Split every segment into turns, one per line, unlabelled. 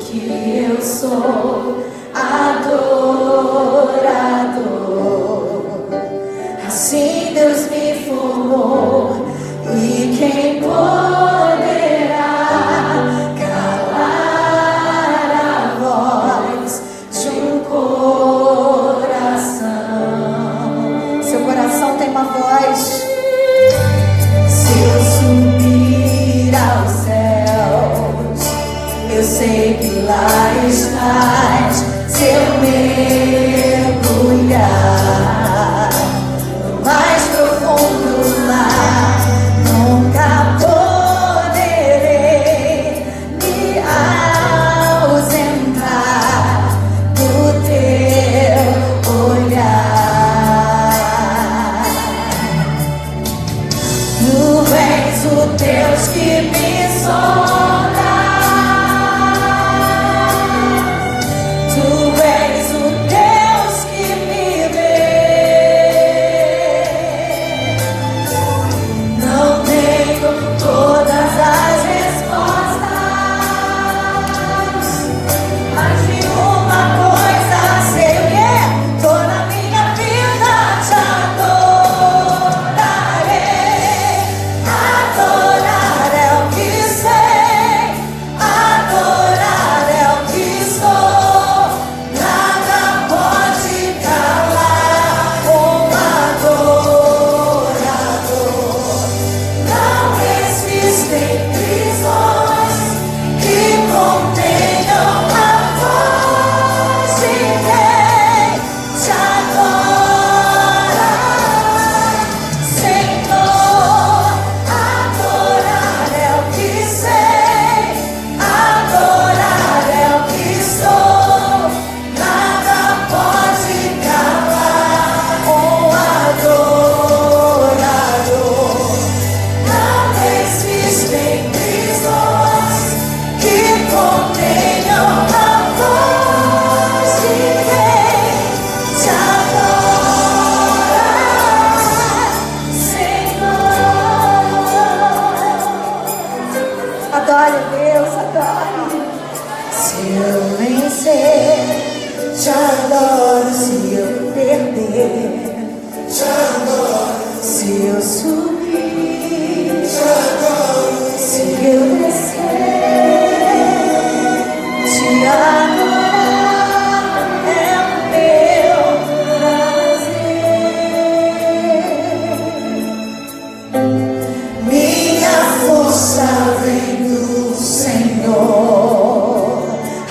que eu sou adorador. Assim Deus me formou, e quem poderá calar a voz de um coração? Seu coração tem uma voz. Se eu subir aos céus, eu sei que lá estás. Se eu mergulhar no mais profundo mar, nunca poderei me ausentar do teu olhar. Tu és o Deus que me sonda. Tu és o Deus que me vê. Não tenho todas as respostas, mas de uma coisa sei o que é: toda minha vida te adorarei. Adorar é o que sei, adorar é o que sou. Nada pode calar um adorador. Não existem prisões que contenham a voz de quem te adora, Senhor. Adorar é o que sei, adorar é o que sou. Nada pode calar um adorador. Não existem prisões que contenham a voz de quem te adora, Senhor. Adore a Deus, adore. Se eu vencer, te adoro. Se eu perder, te adoro. Se eu subir, te adoro. Se eu descer, te adorar é o meu prazer. Minha força vem do Senhor.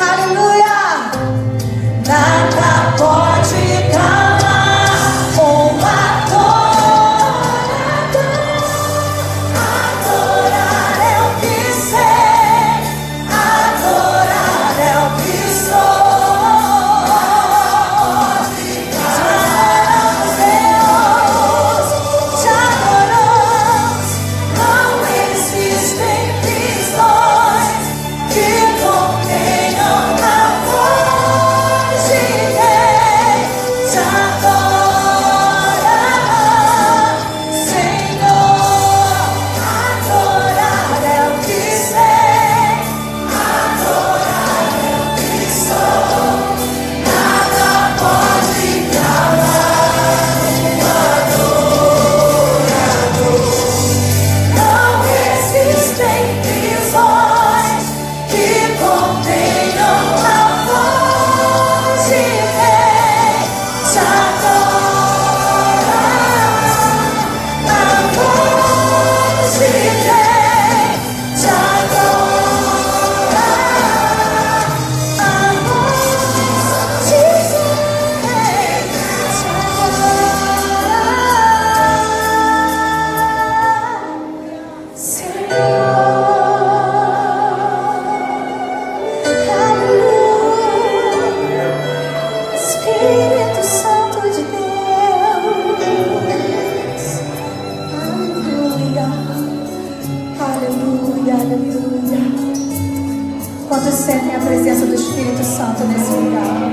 Aleluia! Nada pode calar um adorador. Adorar é o que sei, adorar é o que sou. Te adoramos, Deus, te adoramos. Não existem prisões que contenham a voz de quem te adora, Senhor. Adorar é o que sei, adorar é o que sou. Nada pode calar um adorador. Não existem prisões que contenham a voz de quem te adora, a voz de quem te adora, a voz de quem te adora, Senhor. Aleluia. Espírito Santo de Deus. Aleluia. Aleluia, aleluia. Quantos sentem a presença do Espírito Santo nesse lugar?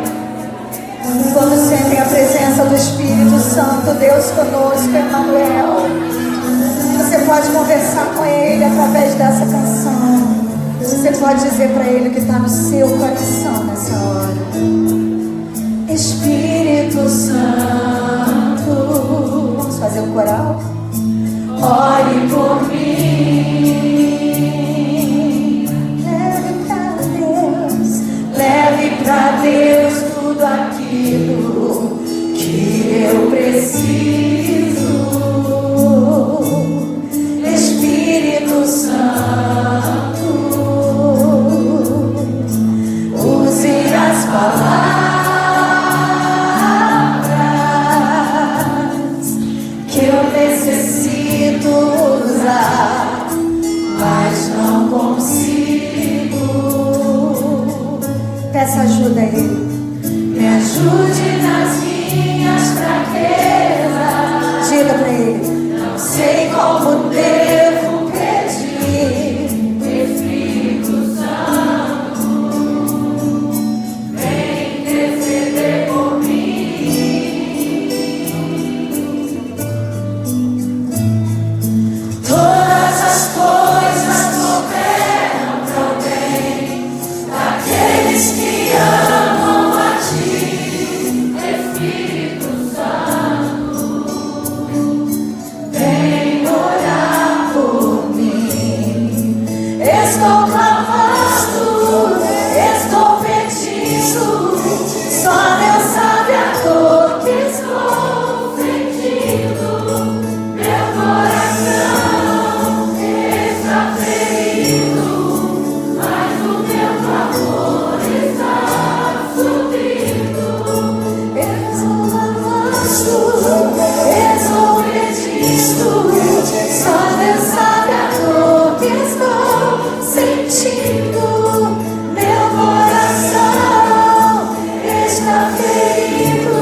Quando sentem a presença do Espírito Santo, Deus conosco, Emmanuel. Você pode conversar com Ele através dessa canção. Você pode dizer para Ele o que está no seu coração nessa hora. Espírito Santo, vamos fazer o coral? Ore por mim. Leve pra Deus tudo aquilo que eu preciso. Espírito Santo, use as palavras que eu necessito usar, mas não consigo. Peça ajuda a Ele. Me ajude nas minhas fraquezas. Diga para Ele. Não sei como devo pedir. Espírito Santo, vem interceder por mim. Todas as coisas cooperam tão bem daqueles que amam a Ti. Espírito Santo, vem orar por mim. Estou clamando, estou pedindo, só Deus sabe a dor que estou sentindo. Meu coração está ferido, mas o meu clamor está subindo. Estou clamando, estou pedindo, só Deus sabe a dor que estou sentindo. Meu coração está ferido,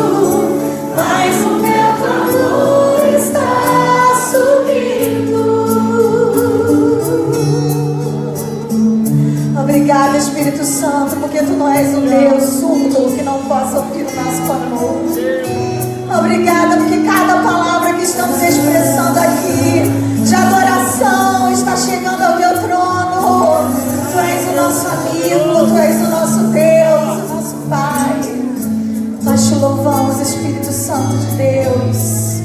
mas o meu clamor está subindo. Obrigada, Espírito Santo, porque Tu não és um Deus surdo que não possa ouvir o nosso clamor. Obrigada, porque cada palavra que estamos expressando aqui de adoração está chegando ao Teu trono. Tu és o nosso amigo, Tu és o nosso Deus, o nosso Pai. Nós Te louvamos, Espírito Santo de Deus.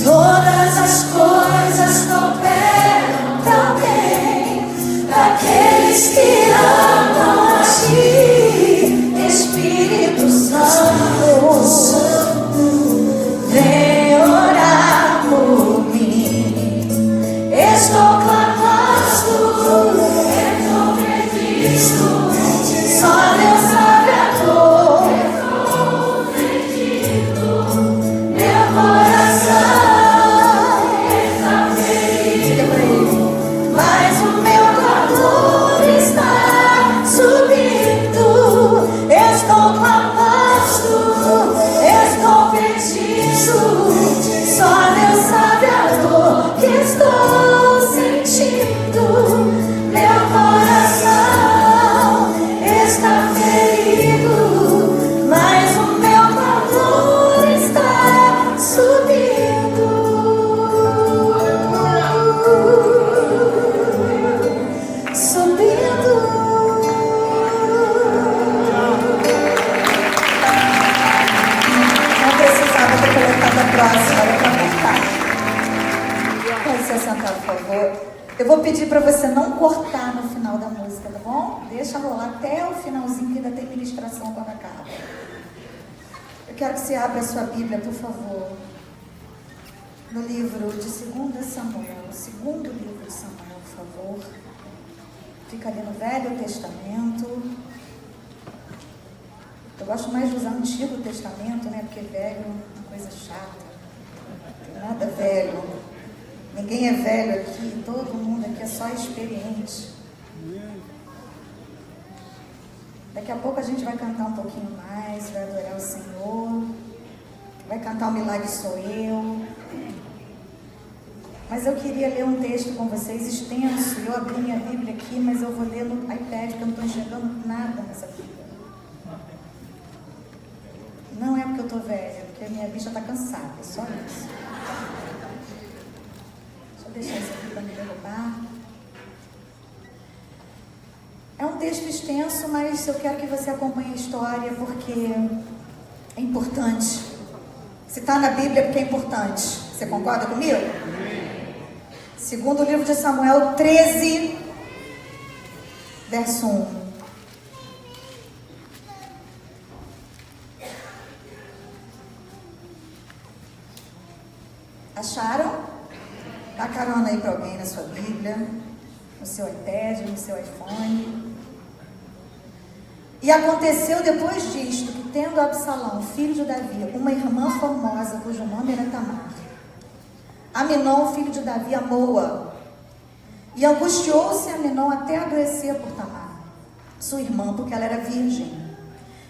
Todas as coisas cooperam tão bem daqueles que amam a Ti. Espírito Santo, vem orar por mim. Estou clamando, estou pedindo, só Deus sabe a dor. Estou sentindo, meu coração está ferido, mas o meu clamor está subindo. Estou clamando, estou pedindo, só Deus sabe a dor que estou sentindo. Meu coração está ferido, mas o meu clamor está subindo. Subindo. Não precisava ter colocado a próxima, era para cortar. Pode se sentar, por favor. Eu vou pedir para você não cortar no final da música, tá bom? Deixa rolar até o finalzinho, que ainda tem ministração quando acaba. Eu quero que você abra a sua Bíblia, por favor, no livro de 2 Samuel, o segundo livro de Samuel, por favor. Fica ali no Velho Testamento. Eu gosto mais de usar o Antigo Testamento, né? Porque velho é uma coisa chata. Não tem nada velho. Ninguém é velho aqui. Todo mundo aqui é só experiente. Daqui a pouco a gente vai cantar um pouquinho mais, vai adorar o Senhor. Vai cantar O Milagre Sou Eu. Mas eu queria ler um texto com vocês extenso. Eu abri minha Bíblia aqui, mas eu vou ler no iPad, que eu não estou enxergando nada nessa Bíblia. Não é porque eu estou velha, é porque a minha bicha está cansada, é só isso. Deixa eu deixar isso aqui para me derrubar. texto extenso, mas eu quero que você acompanhe a história porque é importante. Se está na Bíblia é porque é importante. Você concorda comigo? Segundo livro de Samuel 13, verso 1. Acharam? Dá carona aí para alguém na sua Bíblia, no seu iPad, no seu iPhone. E aconteceu depois disto, que tendo Absalão, filho de Davi, uma irmã formosa, cujo nome era Tamar, Aminon, filho de Davi, amou-a. E angustiou-se Aminon até adoecer por Tamar, sua irmã, porque ela era virgem.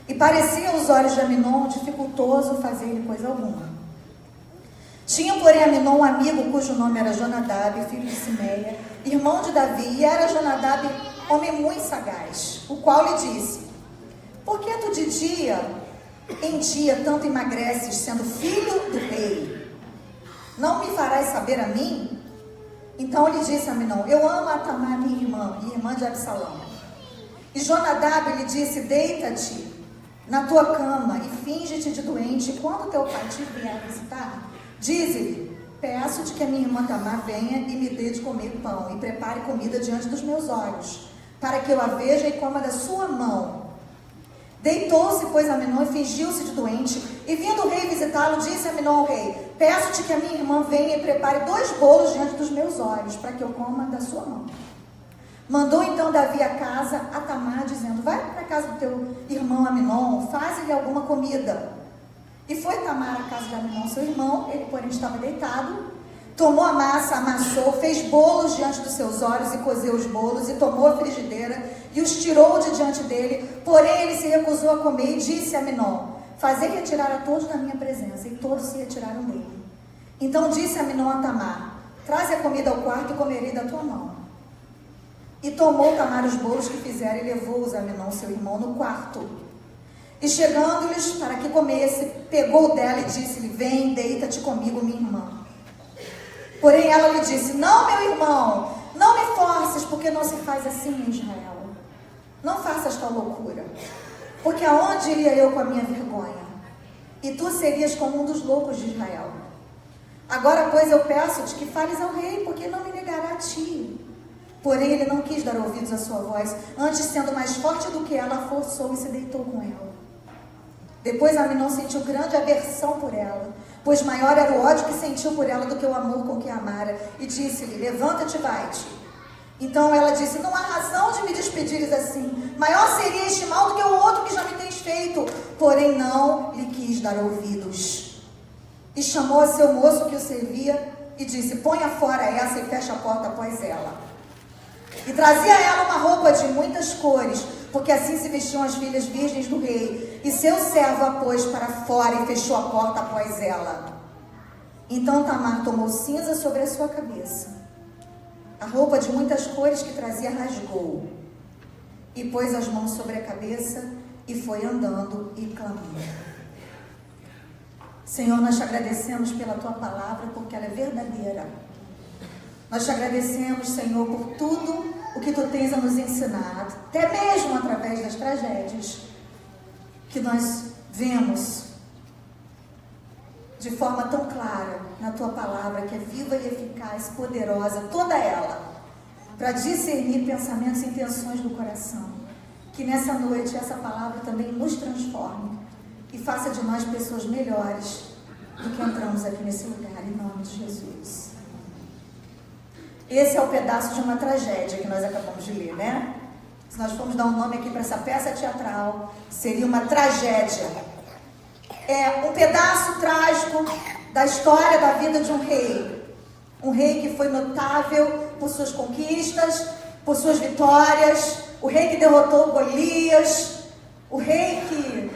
E parecia aos olhos de Aminon dificultoso fazer-lhe coisa alguma. Tinha, porém, Aminon um amigo cujo nome era Jonadab, filho de Simeia, irmão de Davi, e era Jonadab homem muito sagaz, o qual lhe disse: por que tu de dia em dia tanto emagreces, sendo filho do rei? Não me farás saber a mim? Então lhe disse Aminon: eu amo a Tamar, minha irmã, e irmã de Absalão. E Jonadab lhe disse: deita-te na tua cama e finge-te de doente, e quando teu pai te vier visitar, dize-lhe: peço-te que a minha irmã Tamar venha e me dê de comer pão, e prepare comida diante dos meus olhos, para que eu a veja e coma da sua mão. Deitou-se, pois, Aminon, e fingiu-se de doente, e vindo o rei visitá-lo, disse Aminon ao rei: peço-te que a minha irmã venha e prepare 2 bolos diante dos meus olhos, para que eu coma da sua mão. Mandou então Davi a casa a Tamar, dizendo: vai para a casa do teu irmão Aminon, faze-lhe alguma comida. E foi Tamar à casa de Aminon, seu irmão, ele porém estava deitado. Tomou a massa, amassou, fez bolos diante dos seus olhos e cozeu os bolos, e tomou a frigideira e os tirou de diante dele. Porém ele se recusou a comer e disse a Aminon: fazei retirar a todos da minha presença. E todos se retiraram dele. Então disse Aminon a Tamar: traze a comida ao quarto e comerei da tua mão. E tomou Tamar os bolos que fizera e levou-os a Aminon, seu irmão, no quarto. E chegando-lhes para que comesse, pegou dela e disse-lhe: vem, deita-te comigo, minha irmã. Porém ela lhe disse: não, meu irmão, não me forces, porque não se faz assim em Israel. Não faças tal loucura, porque aonde iria eu com a minha vergonha? E tu serias como um dos loucos de Israel. Agora, pois, eu peço-te que fales ao rei, porque não me negará a ti. Porém ele não quis dar ouvidos à sua voz, antes, sendo mais forte do que ela, forçou e se deitou com ela. Depois Aminon sentiu grande aversão por ela, pois maior era o ódio que sentiu por ela do que o amor com que a amara, e disse-lhe: levanta-te e vai-te. Então ela disse: não há razão de me despedires assim, maior seria este mal do que o outro que já me tens feito. Porém não lhe quis dar ouvidos. E chamou a seu moço que o servia e disse: ponha fora essa e feche a porta após ela. E trazia a ela uma roupa de muitas cores, porque assim se vestiam as filhas virgens do rei. E seu servo a pôs para fora e fechou a porta após ela. Então Tamar tomou cinza sobre a sua cabeça, a roupa de muitas cores que trazia rasgou, e pôs as mãos sobre a cabeça e foi andando e clamando. Senhor, nós te agradecemos pela tua palavra, porque ela é verdadeira. Nós te agradecemos, Senhor, por tudo o que tu tens a nos ensinar, até mesmo através das tragédias que nós vemos de forma tão clara na tua palavra, que é viva e eficaz, poderosa, toda ela, para discernir pensamentos e intenções do coração. Que nessa noite essa palavra também nos transforme e faça de nós pessoas melhores do que entramos aqui nesse lugar, em nome de Jesus. Esse é o pedaço de uma tragédia que nós acabamos de ler, né? Se nós formos dar um nome aqui para essa peça teatral, seria uma tragédia. É um pedaço trágico da história da vida de um rei. Um rei que foi notável por suas conquistas, por suas vitórias. O rei que derrotou Golias. O rei que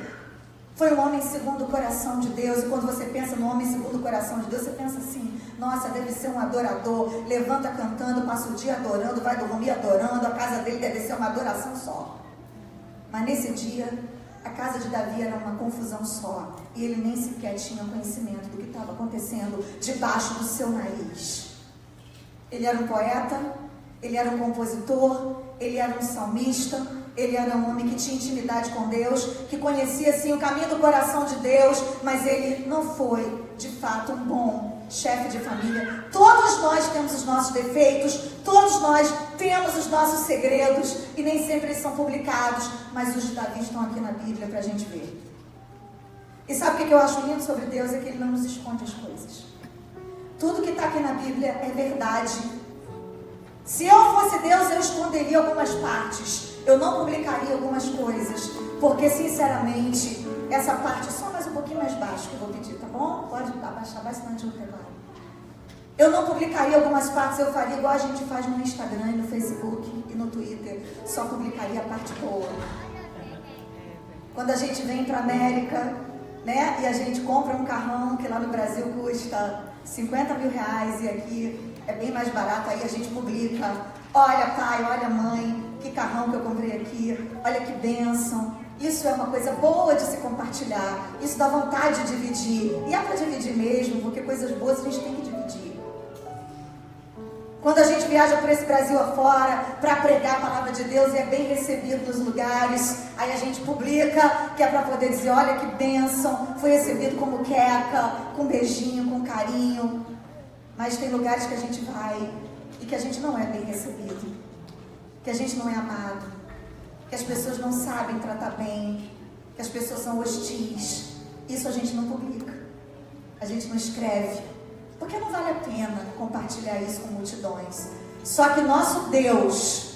foi um homem segundo o coração de Deus. E quando você pensa no homem segundo o coração de Deus, você pensa assim: nossa, deve ser um adorador, levanta cantando, passa o dia adorando, vai dormir adorando, a casa dele deve ser uma adoração só. Mas nesse dia, a casa de Davi era uma confusão só, e ele nem sequer tinha conhecimento do que estava acontecendo debaixo do seu nariz. Ele era um poeta, ele era um compositor, ele era um salmista, ele era um homem que tinha intimidade com Deus, que conhecia sim o caminho do coração de Deus, mas ele não foi, de fato, um bom chefe de família. Todos nós temos os nossos defeitos, todos nós temos os nossos segredos, e nem sempre eles são publicados, mas os de Davi estão aqui na Bíblia para a gente ver. E sabe o que eu acho lindo sobre Deus? É que Ele não nos esconde as coisas. Tudo que está aqui na Bíblia é verdade. Se eu fosse Deus, eu esconderia algumas partes. Eu não publicaria algumas coisas. Porque, sinceramente, essa parte é só mais um pouquinho mais baixo que eu vou pedir, tá bom? Pode abaixar bastante o teclado. Eu não publicaria algumas partes, eu faria igual a gente faz no Instagram, no Facebook e no Twitter. Só publicaria a parte boa. Quando a gente vem para a América, né, e a gente compra um carrão que lá no Brasil custa 50 mil reais e aqui é bem mais barato, aí a gente publica: olha pai, olha mãe, que carrão que eu comprei aqui, olha que bênção. Isso é uma coisa boa de se compartilhar, isso dá vontade de dividir, e é para dividir mesmo, porque coisas boas a gente tem que dividir. Quando a gente viaja por esse Brasil afora para pregar a palavra de Deus e é bem recebido nos lugares, aí a gente publica, que é para poder dizer: olha que bênção, foi recebido como queca, com beijinho, com carinho. Mas tem lugares que a gente vai e que a gente não é bem recebido, que a gente não é amado, que as pessoas não sabem tratar bem, que as pessoas são hostis. Isso a gente não publica, a gente não escreve, porque não vale a pena compartilhar isso com multidões. Só que nosso Deus,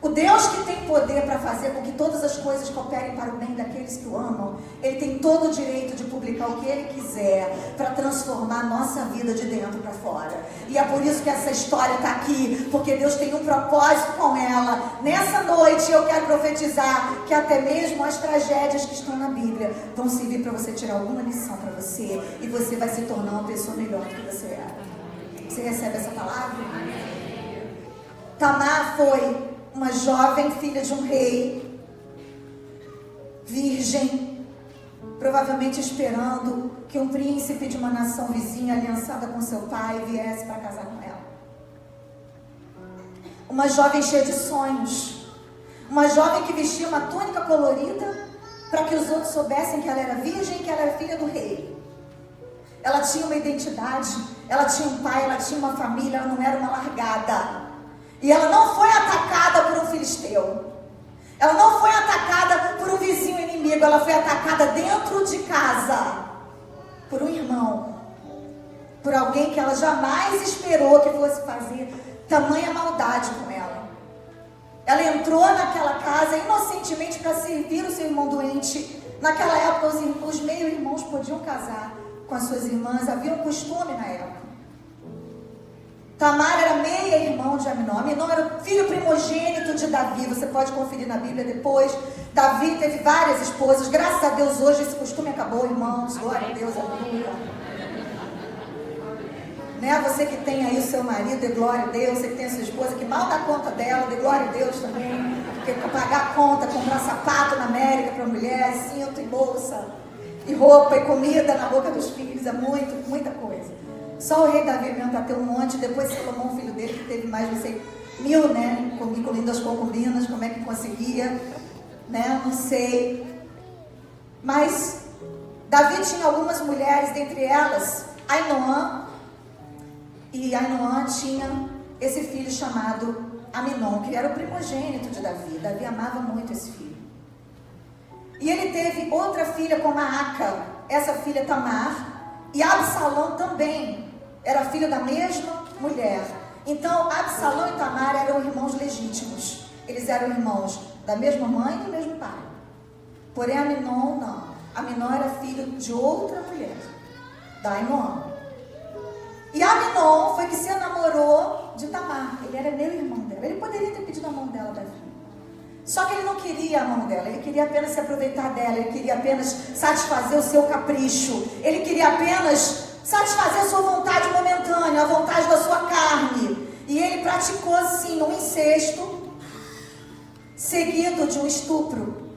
o Deus que tem poder para fazer com que todas as coisas cooperem para o bem daqueles que o amam, Ele tem todo o direito de publicar o que Ele quiser para transformar a nossa vida de dentro para fora. E é por isso que essa história está aqui, porque Deus tem um propósito com ela. Nessa noite eu quero profetizar que até mesmo as tragédias que estão na Bíblia vão servir para você tirar alguma lição para você, e você vai se tornar uma pessoa melhor do que você era. Você recebe essa palavra? Tamar foi uma jovem filha de um rei, virgem, provavelmente esperando que um príncipe de uma nação vizinha, aliançada com seu pai, viesse para casar com ela. Uma jovem cheia de sonhos, uma jovem que vestia uma túnica colorida para que os outros soubessem que ela era virgem e que ela era filha do rei. Ela tinha uma identidade, ela tinha um pai, ela tinha uma família, ela não era uma largada. E ela não foi atacada por um filisteu. Ela não foi atacada por um vizinho inimigo. Ela foi atacada dentro de casa por um irmão, por alguém que ela jamais esperou que fosse fazer tamanha maldade com ela. Ela entrou naquela casa inocentemente para servir o seu irmão doente. Naquela época os meio-irmãos podiam casar com as suas irmãs. Havia um costume na época. Tamar era meia-irmão de Aminon. Aminon era o filho primogênito de Davi. Você pode conferir na Bíblia depois. Davi teve várias esposas. Graças a Deus hoje esse costume acabou, irmãos. Glória a Deus, aleluia. Né? Você que tem aí o seu marido, dê glória a Deus. Você que tem a sua esposa, que mal dá conta dela, dê glória a Deus também. Porque pagar a conta, comprar sapato na América para mulher, cinto e bolsa, e roupa e comida na boca dos filhos, é muita coisa. Só o rei Davi mesmo para ter um monte. Depois Salomão, filho dele, que teve mais, não sei, 1000, né? Incluindo as concubinas, como é que conseguia, né? Não sei. Mas Davi tinha algumas mulheres, dentre elas Ainoã. E Ainoã tinha esse filho chamado Aminon, que era o primogênito de Davi. Davi amava muito esse filho. E ele teve outra filha com Maaca, essa filha Tamar. E Absalão também era filho da mesma mulher. Então Absalão e Tamar eram irmãos legítimos. Eles eram irmãos da mesma mãe e do mesmo pai. Porém Aminon não. Aminon era filho de outra mulher, da Ainoã. E Aminon foi que se namorou de Tamar. Ele era meio irmão dela. Ele poderia ter pedido a mão dela, Davi. Só que ele não queria a mão dela. Ele queria apenas se aproveitar dela. Ele queria apenas satisfazer o seu capricho. Ele queria apenas satisfazer a sua vontade momentânea, a vontade da sua carne. E ele praticou assim um incesto, seguido de um estupro,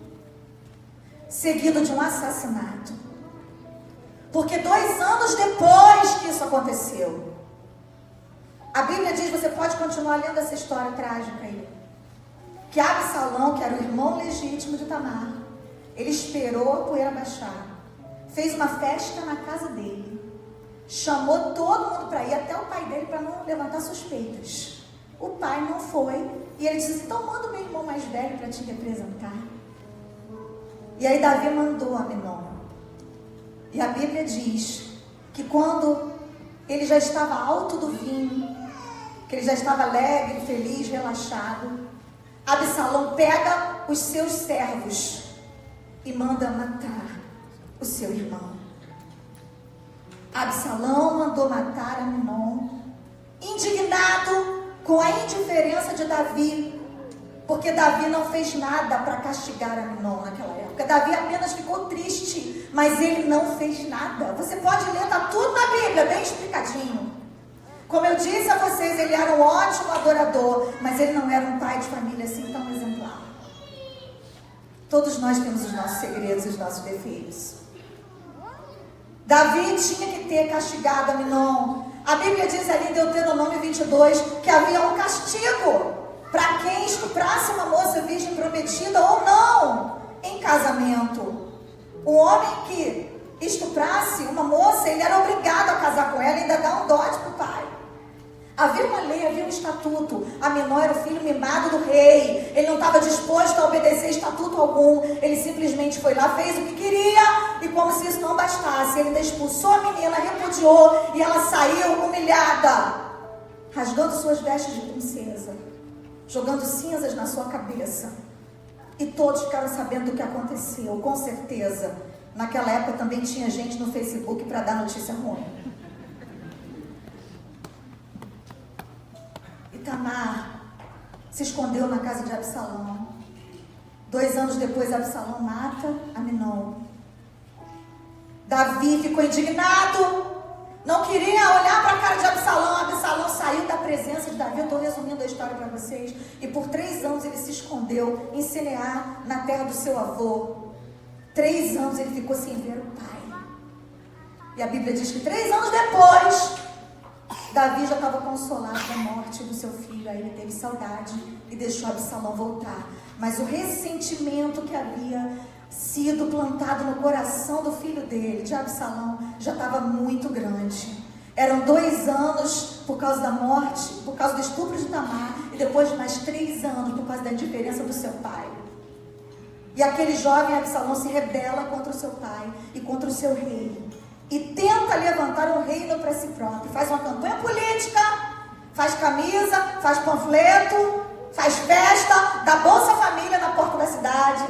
seguido de um assassinato. Porque 2 anos depois que isso aconteceu, a Bíblia diz, você pode pode continuar lendo essa história trágica aí. Que Absalão, que era o irmão legítimo de Tamar, ele esperou a poeira baixar, fez uma festa na casa dele, chamou todo mundo para ir, até o pai dele, para não levantar suspeitas. O pai não foi, e ele disse: então manda o meu irmão mais velho para te representar. E aí Davi mandou Aminon. E a Bíblia diz que quando ele já estava alto do vinho, que ele já estava alegre, feliz, relaxado, Absalão pega os seus servos e manda matar o seu irmão. Absalão mandou matar Aminon, indignado com a indiferença de Davi, porque Davi não fez nada para castigar Aminon naquela época. Davi apenas ficou triste, mas ele não fez nada. Você pode ler, está tudo na Bíblia, bem explicadinho. Como eu disse a vocês, ele era um ótimo adorador, mas ele não era um pai de família assim tão exemplar. Todos nós temos os nossos segredos e os nossos defeitos. Davi tinha que ter castigado Aminon. A Bíblia diz ali em Deuteronômio 22 que havia um castigo para quem estuprasse uma moça virgem prometida ou não em casamento. O homem que estuprasse uma moça, ele era obrigado a casar com ela e ainda dar um dote para o pai. Havia uma lei, havia um estatuto. Aminon era o filho mimado do rei. Ele não estava disposto a obedecer estatuto algum. Ele simplesmente foi lá, fez o que queria, e como se isso não bastasse, ele ainda expulsou a menina, repudiou, e ela saiu humilhada, rasgando suas vestes de princesa, jogando cinzas na sua cabeça. E todos ficaram sabendo do que aconteceu. Com certeza, naquela época também tinha gente no Facebook para dar notícia ruim. Tamar se escondeu na casa de Absalão. 2 anos depois, Absalão mata Aminon. Davi ficou indignado, não queria olhar para a cara de Absalão. Absalão saiu da presença de Davi. Eu estou resumindo a história para vocês. E por 3 anos ele se escondeu em Sinear, na terra do seu avô. 3 anos ele ficou sem ver o pai. E a Bíblia diz que 3 anos depois, Davi já estava consolado da morte do seu filho. Aí ele teve saudade e deixou Absalão voltar. Mas o ressentimento que havia sido plantado no coração do filho dele, de Absalão, já estava muito grande. Eram 2 anos por causa da morte, por causa do estupro de Tamar, e depois mais 3 anos por causa da indiferença do seu pai. E aquele jovem Absalão se rebela contra o seu pai e contra o seu rei, e tenta levantar um reino para si próprio. Faz uma campanha política, faz camisa, faz panfleto, faz festa, dá Bolsa Família na porta da cidade.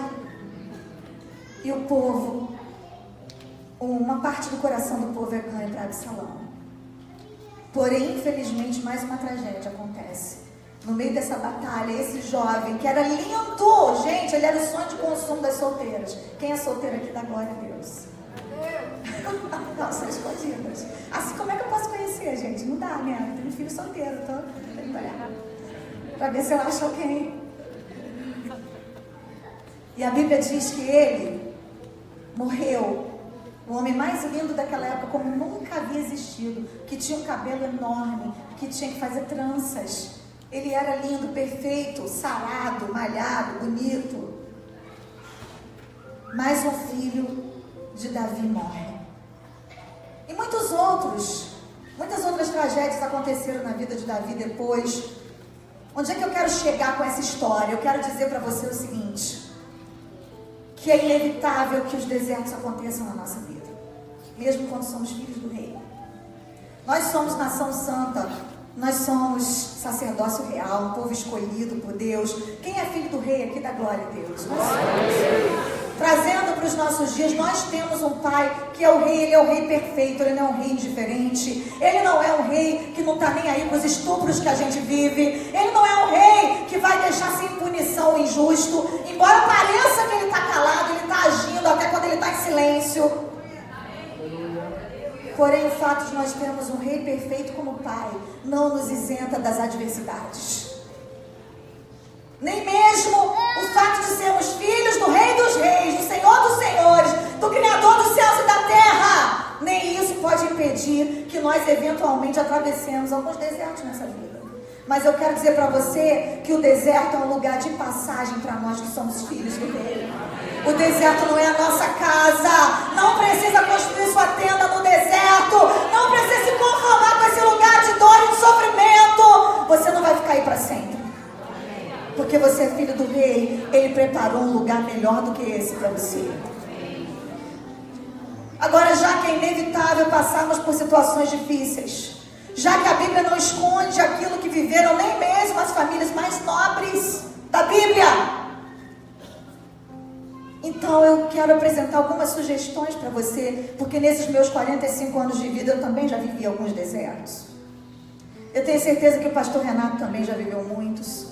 E o povo, uma parte do coração do povo é ganha para Absalão. Porém, infelizmente, mais uma tragédia acontece. No meio dessa batalha, esse jovem, que era lindo, gente, ele era o sonho de consumo das solteiras. Quem é solteiro aqui, dá glória a Deus. Não, são escondidas. Assim, como é que eu posso conhecer, gente? Não dá, né? Eu tenho um filho solteiro, tô tentando olhar pra ver se eu acho alguém. E a Bíblia diz que ele morreu, o homem mais lindo daquela época, como nunca havia existido, que tinha um cabelo enorme, que tinha que fazer tranças. Ele era lindo, perfeito, sarado, malhado, bonito. Mas o filho de Davi morre. E muitas outras tragédias aconteceram na vida de Davi depois. Onde é que eu quero chegar com essa história? Eu quero dizer para você o seguinte: que é inevitável que os desertos aconteçam na nossa vida, mesmo quando somos filhos do rei. Nós somos nação santa, nós somos sacerdócio real, um povo escolhido por Deus. Quem é filho do rei aqui, dá glória a Deus. Trazendo para os nossos dias, nós temos um pai que é o rei. Ele é o rei perfeito, ele não é um rei indiferente. Ele não é um rei que não está nem aí com os estupros que a gente vive. Ele não é um rei que vai deixar sem punição o injusto. Embora pareça que ele está calado, ele está agindo até quando ele está em silêncio. Porém, o fato de nós termos um rei perfeito como pai não nos isenta das adversidades. Nem mesmo o fato de sermos filhos do Rei dos Reis, do Senhor dos Senhores, do Criador dos céus e da terra, nem isso pode impedir que nós eventualmente atravessemos alguns desertos nessa vida. Mas eu quero dizer para você que o deserto é um lugar de passagem para nós que somos filhos do Rei. O deserto não é a nossa casa. Não precisa construir sua tenda no deserto. Não precisa se conformar com esse lugar de dor e de sofrimento. Você não vai ficar aí para sempre. Porque você é filho do Rei. Ele preparou um lugar melhor do que esse para você. Agora, já que é inevitável passarmos por situações difíceis, já que a Bíblia não esconde aquilo que viveram nem mesmo as famílias mais nobres da Bíblia, então eu quero apresentar algumas sugestões para você, porque nesses meus 45 anos de vida eu também já vivi alguns desertos. Eu tenho certeza que o pastor Renato também já viveu muitos,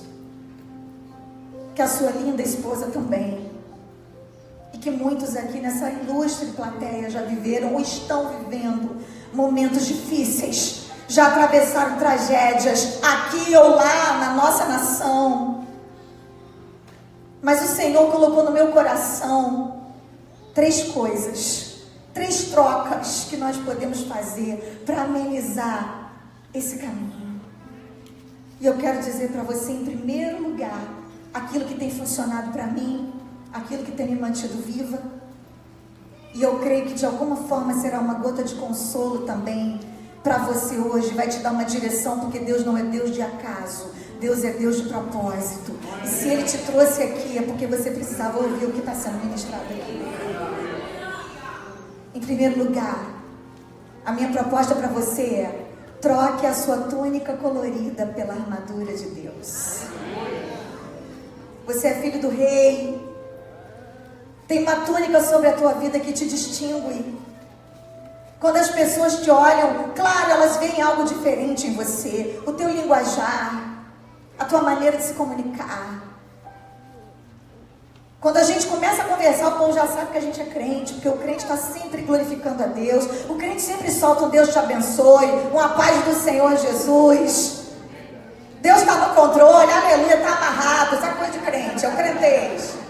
que a sua linda esposa também, e que muitos aqui nessa ilustre plateia já viveram ou estão vivendo momentos difíceis, já atravessaram tragédias aqui ou lá na nossa nação. Mas o Senhor colocou no meu coração 3 coisas, 3 trocas que nós podemos fazer para amenizar esse caminho. E eu quero dizer para você, em primeiro lugar, aquilo que tem funcionado para mim, aquilo que tem me mantido viva. E eu creio que de alguma forma será uma gota de consolo também para você hoje, vai te dar uma direção, porque Deus não é Deus de acaso, Deus é Deus de propósito. E se Ele te trouxe aqui, é porque você precisava ouvir o que está sendo ministrado aqui. Em primeiro lugar, a minha proposta para você é: troque a sua túnica colorida pela armadura de Deus. Você é filho do Rei. Tem uma túnica sobre a tua vida que te distingue. Quando as pessoas te olham, claro, elas veem algo diferente em você. O teu linguajar, a tua maneira de se comunicar. Quando a gente começa a conversar, o povo já sabe que a gente é crente, porque o crente está sempre glorificando a Deus. O crente sempre solta um Deus te abençoe, uma paz do Senhor Jesus. Deus está no controle, aleluia, está amarrado. Essa coisa de crente, é o crentez.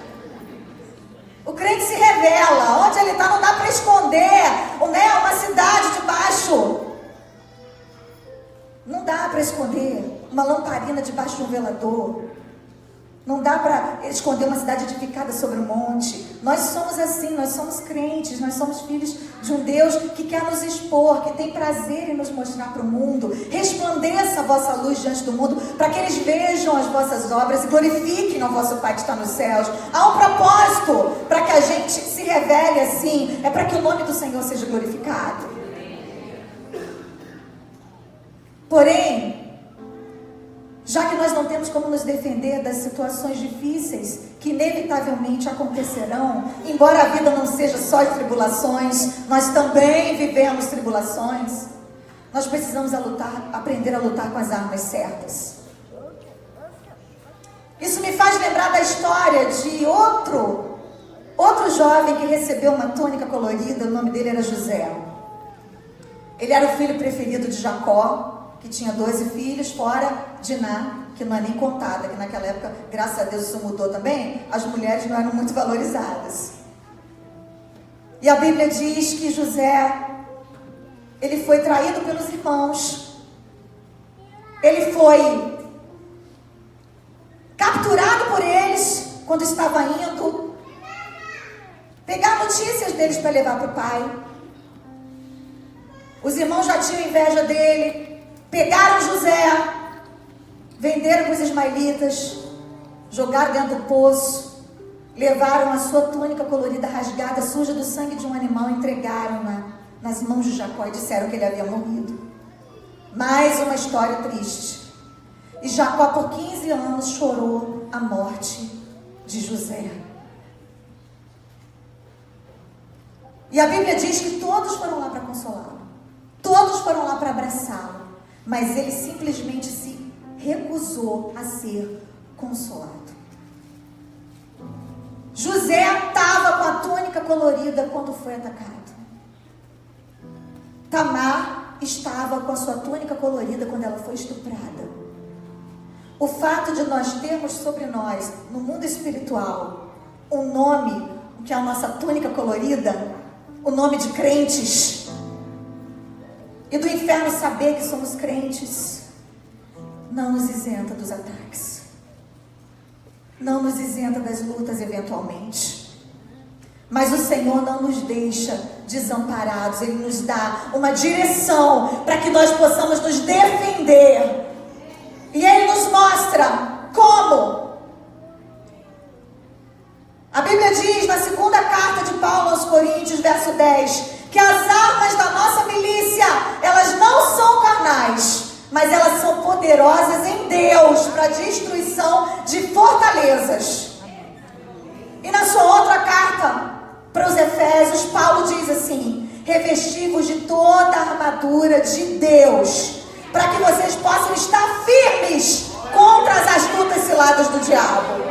O crente se revela, onde ele está não dá para esconder, né? Uma cidade debaixo, não dá para esconder uma lamparina debaixo de um velador, não dá para esconder uma cidade edificada sobre um monte. Nós somos assim, nós somos crentes, nós somos filhos de um Deus que quer nos expor, que tem prazer em nos mostrar para o mundo. Resplandeça a vossa luz diante do mundo, para que eles vejam as vossas obras e glorifiquem ao vosso Pai que está nos céus. Há um propósito para que a gente se revele assim, é para que o nome do Senhor seja glorificado. Porém, já que nós não temos como nos defender das situações difíceis que inevitavelmente acontecerão, embora a vida não seja só de tribulações, nós também vivemos tribulações, nós precisamos aprender a lutar com as armas certas. Isso me faz lembrar da história de outro jovem que recebeu uma túnica colorida. O nome dele era José. Ele era o filho preferido de Jacó, que tinha 12 filhos, fora Diná, que não é nem contada, que naquela época, graças a Deus, isso mudou também, as mulheres não eram muito valorizadas. E a Bíblia diz que José, ele foi traído pelos irmãos, ele foi capturado por eles, quando estava indo pegar notícias deles para levar para o pai. Os irmãos já tinham inveja dele, pegaram José, venderam para os ismaelitas, jogaram dentro do poço, levaram a sua túnica colorida rasgada, suja do sangue de um animal, entregaram-na nas mãos de Jacó e disseram que ele havia morrido. Mais uma história triste. E Jacó por 15 anos chorou a morte de José. E a Bíblia diz que todos foram lá para consolá-lo, todos foram lá para abraçá-lo, mas ele simplesmente se recusou a ser consolado. José estava com a túnica colorida quando foi atacado. Tamar estava com a sua túnica colorida quando ela foi estuprada. O fato de nós termos sobre nós, no mundo espiritual, um nome, que é a nossa túnica colorida, o nome de crentes, e do inferno saber que somos crentes, não nos isenta dos ataques. Não nos isenta das lutas eventualmente. Mas o Senhor não nos deixa desamparados. Ele nos dá uma direção para que nós possamos nos defender. E Ele nos mostra como. A Bíblia diz na segunda carta de Paulo aos Coríntios, verso 10, que as armas da nossa milícia, elas não são carnais, mas elas são poderosas em Deus para a destruição de fortalezas. E na sua outra carta para os Efésios, Paulo diz assim: revesti-vos de toda a armadura de Deus, para que vocês possam estar firmes contra as astutas ciladas do diabo.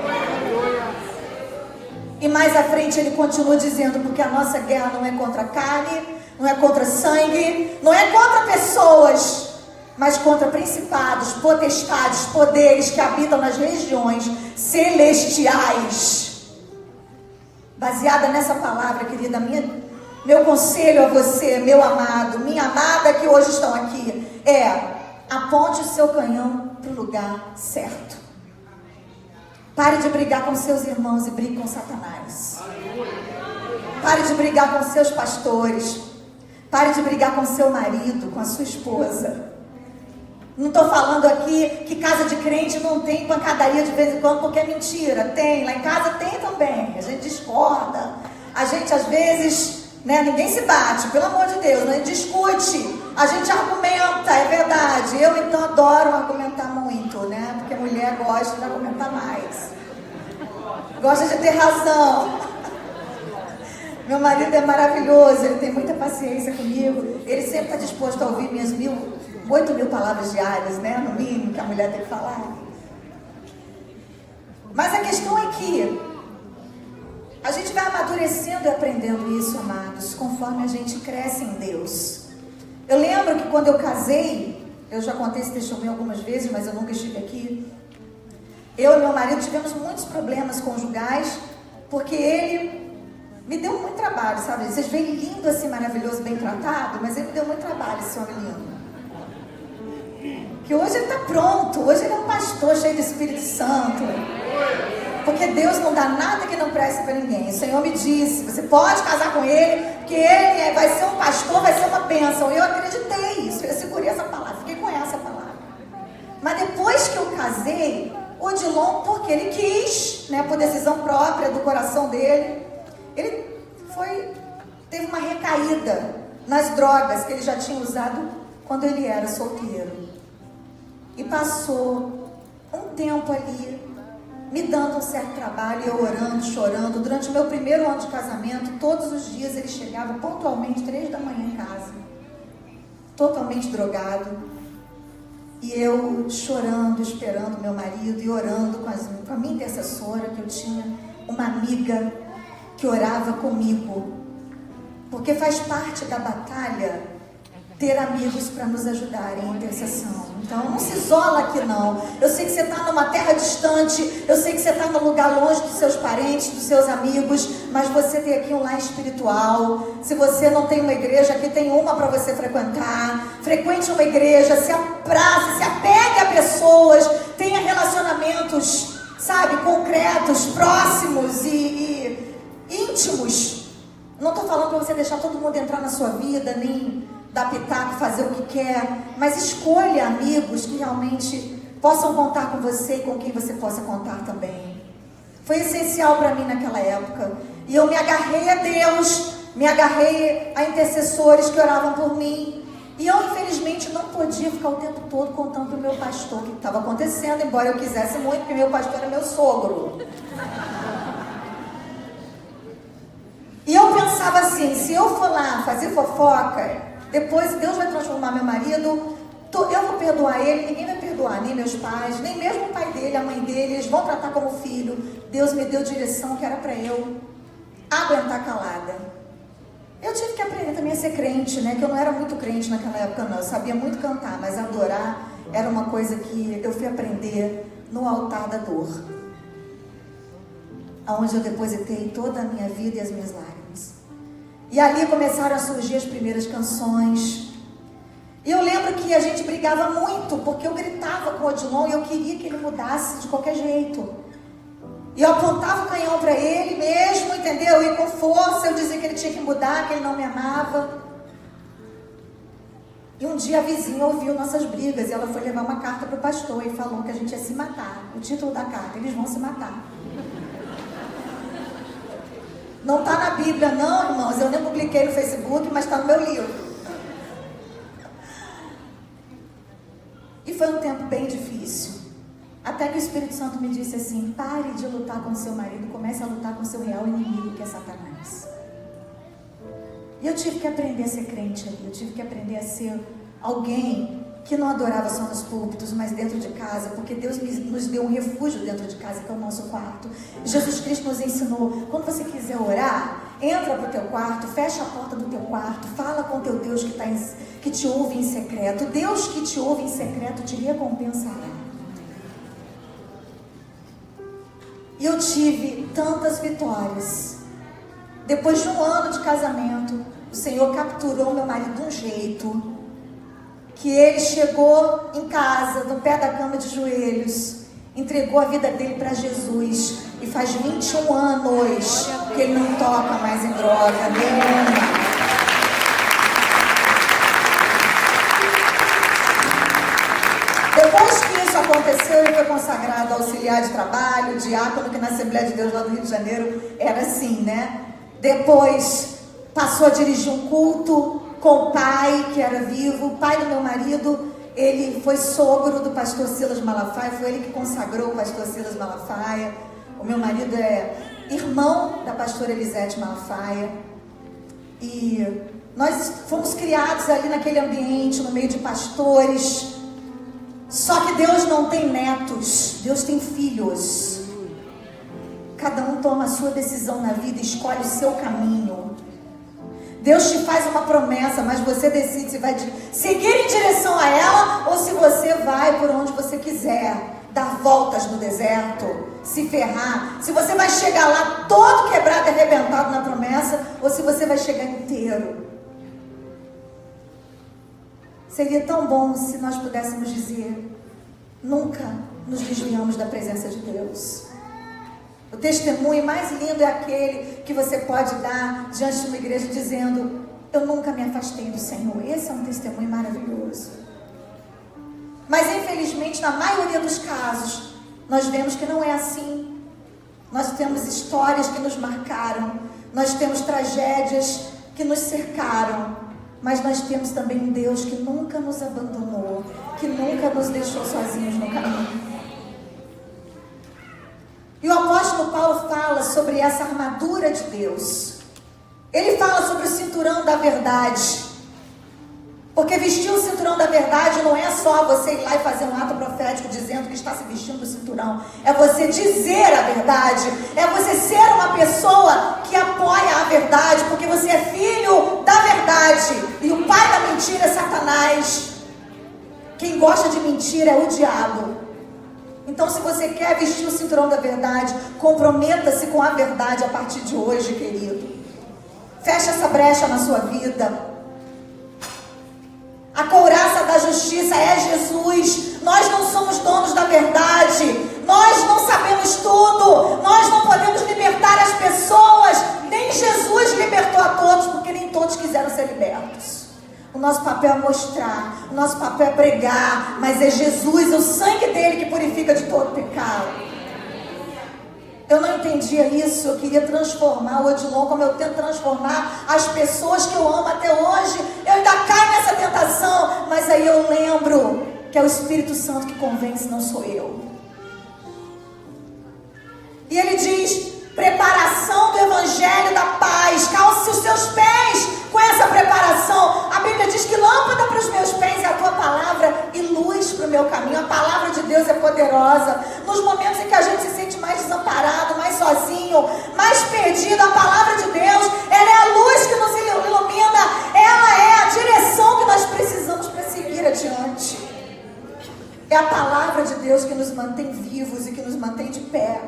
E mais à frente ele continua dizendo: porque a nossa guerra não é contra a carne, não é contra sangue, não é contra pessoas, mas contra principados, potestades, poderes que habitam nas regiões celestiais. Baseada nessa palavra, querida, meu conselho a você, meu amado, minha amada que hoje estão aqui, é: aponte o seu canhão para o lugar certo. Pare de brigar com seus irmãos e brigue com Satanás. Pare de brigar com seus pastores. Pare de brigar com seu marido, com a sua esposa. Não estou falando aqui que casa de crente não tem pancadaria de vez em quando, porque é mentira. Tem, lá em casa tem também. A gente discorda. A gente às vezes, ninguém se bate, pelo amor de Deus, a gente discute. A gente argumenta, é verdade. Eu então adoro argumentar muito, porque mulher gosta de argumentar mais. Gosta de ter razão. Meu marido é maravilhoso, ele tem muita paciência comigo. Ele sempre está disposto a ouvir minhas 8.000 palavras diárias, no mínimo, que a mulher tem que falar. Mas a questão é que a gente vai amadurecendo e aprendendo isso, amados, conforme a gente cresce em Deus. Eu lembro que quando eu casei, eu já contei esse testemunho algumas vezes, mas eu nunca estive aqui. Eu e meu marido tivemos muitos problemas conjugais, porque ele me deu muito trabalho, sabe? Vocês veem lindo assim, maravilhoso, bem tratado, mas ele me deu muito trabalho, esse homem lindo. Que hoje ele está pronto, hoje ele é um pastor cheio do Espírito Santo. Porque Deus não dá nada que não preste para ninguém. O Senhor me disse: você pode casar com ele, porque ele vai ser um pastor, vai ser uma bênção. Eu acreditei isso, eu segurei essa palavra, fiquei com essa palavra. Mas depois que eu casei, Odilon, porque ele quis, por decisão própria do coração dele, ele teve uma recaída nas drogas que ele já tinha usado quando ele era solteiro. E passou um tempo ali, me dando um certo trabalho, eu orando, chorando. Durante o meu primeiro ano de casamento, todos os dias ele chegava pontualmente 3 da manhã em casa, totalmente drogado. E eu chorando, esperando meu marido e orando com a minha intercessora, que eu tinha uma amiga que orava comigo. Porque faz parte da batalha ter amigos para nos ajudarem em intercessão. Então não se isola aqui não. Eu sei que você está numa terra distante, eu sei que você está num lugar longe dos seus parentes, dos seus amigos, mas você tem aqui um lar espiritual. Se você não tem uma igreja, aqui tem uma para você frequentar. Frequente uma igreja, se abrace, se apegue a pessoas, tenha relacionamentos, concretos, próximos e íntimos. Não estou falando para você deixar todo mundo entrar na sua vida, nem dar pitaco, fazer o que quer, mas escolha amigos que realmente possam contar com você e com quem você possa contar também. Foi essencial para mim naquela época. E eu me agarrei a Deus, me agarrei a intercessores que oravam por mim. E eu, infelizmente, não podia ficar o tempo todo contando para o meu pastor o que estava acontecendo, embora eu quisesse muito, porque meu pastor era meu sogro. E eu pensava assim: se eu for lá fazer fofoca, depois Deus vai transformar meu marido, eu vou perdoar ele, ninguém vai perdoar, nem meus pais, nem mesmo o pai dele, a mãe dele, eles vão tratar como filho. Deus me deu direção que era para eu aguentar calada. Eu tive que aprender também a ser crente, que eu não era muito crente naquela época não, eu sabia muito cantar, mas adorar era uma coisa que eu fui aprender no altar da dor, onde eu depositei toda a minha vida e as minhas lágrimas. E ali começaram a surgir as primeiras canções. E eu lembro que a gente brigava muito, porque eu gritava com o Odilon e eu queria que ele mudasse de qualquer jeito. E eu apontava o canhão para ele mesmo, entendeu? E com força eu dizia que ele tinha que mudar, que ele não me amava. E um dia a vizinha ouviu nossas brigas e ela foi levar uma carta para o pastor e falou que a gente ia se matar. O título da carta: eles vão se matar. Não está na Bíblia não, irmãos, eu nem publiquei no Facebook, mas está no meu livro. E foi um tempo bem difícil. Até que o Espírito Santo me disse assim: pare de lutar com seu marido, comece a lutar com seu real inimigo, que é Satanás. E eu tive que aprender a ser crente ali. Eu tive que aprender a ser alguém que não adorava só nos púlpitos, mas dentro de casa, porque Deus nos deu um refúgio dentro de casa, que é o nosso quarto. Jesus Cristo nos ensinou: quando você quiser orar, entra para o teu quarto, fecha a porta do teu quarto, fala com teu Deus que te ouve em secreto. Deus que te ouve em secreto te recompensará. E eu tive tantas vitórias. Depois de um ano de casamento, o Senhor capturou meu marido de um jeito que ele chegou em casa, no pé da cama de joelhos, entregou a vida dele para Jesus, e faz 21 anos que ele não toca mais em droga nenhuma. Depois que isso aconteceu, ele foi consagrado auxiliar de trabalho, diácono, que na Assembleia de Deus lá do Rio de Janeiro era assim, né? Depois passou a dirigir um culto com o pai, que era vivo. O pai do meu marido, ele foi sogro do pastor Silas Malafaia, foi ele que consagrou o pastor Silas Malafaia. O meu marido é irmão da pastora Elisete Malafaia. E nós fomos criados ali naquele ambiente, no meio de pastores. Só que Deus não tem netos, Deus tem filhos. Cada um toma a sua decisão na vida, escolhe o seu caminho. Deus te faz uma promessa, mas você decide se vai seguir em direção a ela ou se você vai por onde você quiser, dar voltas no deserto, se ferrar. Se você vai chegar lá todo quebrado e arrebentado na promessa, ou se você vai chegar inteiro. Seria tão bom se nós pudéssemos dizer: nunca nos desviamos da presença de Deus. O testemunho mais lindo é aquele que você pode dar diante de uma igreja dizendo: eu nunca me afastei do Senhor. Esse é um testemunho maravilhoso. Mas infelizmente, na maioria dos casos, nós vemos que não é assim. Nós temos histórias que nos marcaram, nós temos tragédias que nos cercaram, mas nós temos também um Deus que nunca nos abandonou, que nunca nos deixou sozinhos no caminho. E o apóstolo Paulo fala sobre essa armadura de Deus. Ele fala sobre o cinturão da verdade. Porque vestir o cinturão da verdade não é só você ir lá e fazer um ato profético dizendo que está se vestindo do cinturão. É você dizer a verdade. É você ser uma pessoa que apoia a verdade, porque você é filho da verdade. E o pai da mentira é Satanás. Quem gosta de mentira é o diabo. Então, se você quer vestir o cinturão da verdade, comprometa-se com a verdade a partir de hoje, querido. Feche essa brecha na sua vida. A couraça da justiça é Jesus. Nós não somos donos da verdade. Nós não sabemos tudo. Nós não podemos libertar as pessoas. Nem Jesus libertou a todos, porque nem todos quiseram ser libertos. O nosso papel é mostrar, o nosso papel é pregar, mas é Jesus, o sangue dele que purifica de todo pecado. Eu não entendia isso, eu queria transformar o Odilon como eu tento transformar as pessoas que eu amo até hoje. Eu ainda caio nessa tentação, mas aí eu lembro que é o Espírito Santo que convence, não sou eu. E ele diz: preparação do Evangelho da paz, calce os seus pés com essa preparação. A Bíblia diz que lâmpada para os meus pés é a tua palavra e luz para o meu caminho. A palavra de Deus é poderosa. Nos momentos em que a gente se sente mais desamparado, mais sozinho, mais perdido, a palavra de Deus, ela é a luz que nos ilumina, ela é a direção que nós precisamos para seguir adiante. É a palavra de Deus que nos mantém vivos e que nos mantém de pé.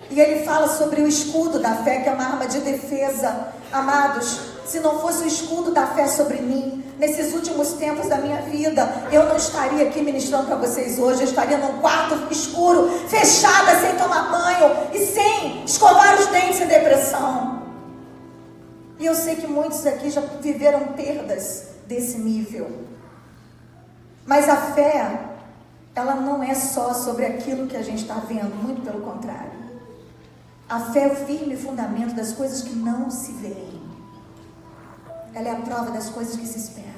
E ele fala sobre o escudo da fé, que é uma arma de defesa. Amados, se não fosse o escudo da fé sobre mim, nesses últimos tempos da minha vida, eu não estaria aqui ministrando para vocês hoje. Eu estaria num quarto escuro, fechada, sem tomar banho e sem escovar os dentes em depressão. E eu sei que muitos aqui já viveram perdas desse nível. Mas a fé, ela não é só sobre aquilo que a gente está vendo, muito pelo contrário. A fé é o firme fundamento das coisas que não se veem. Ela é a prova das coisas que se esperam.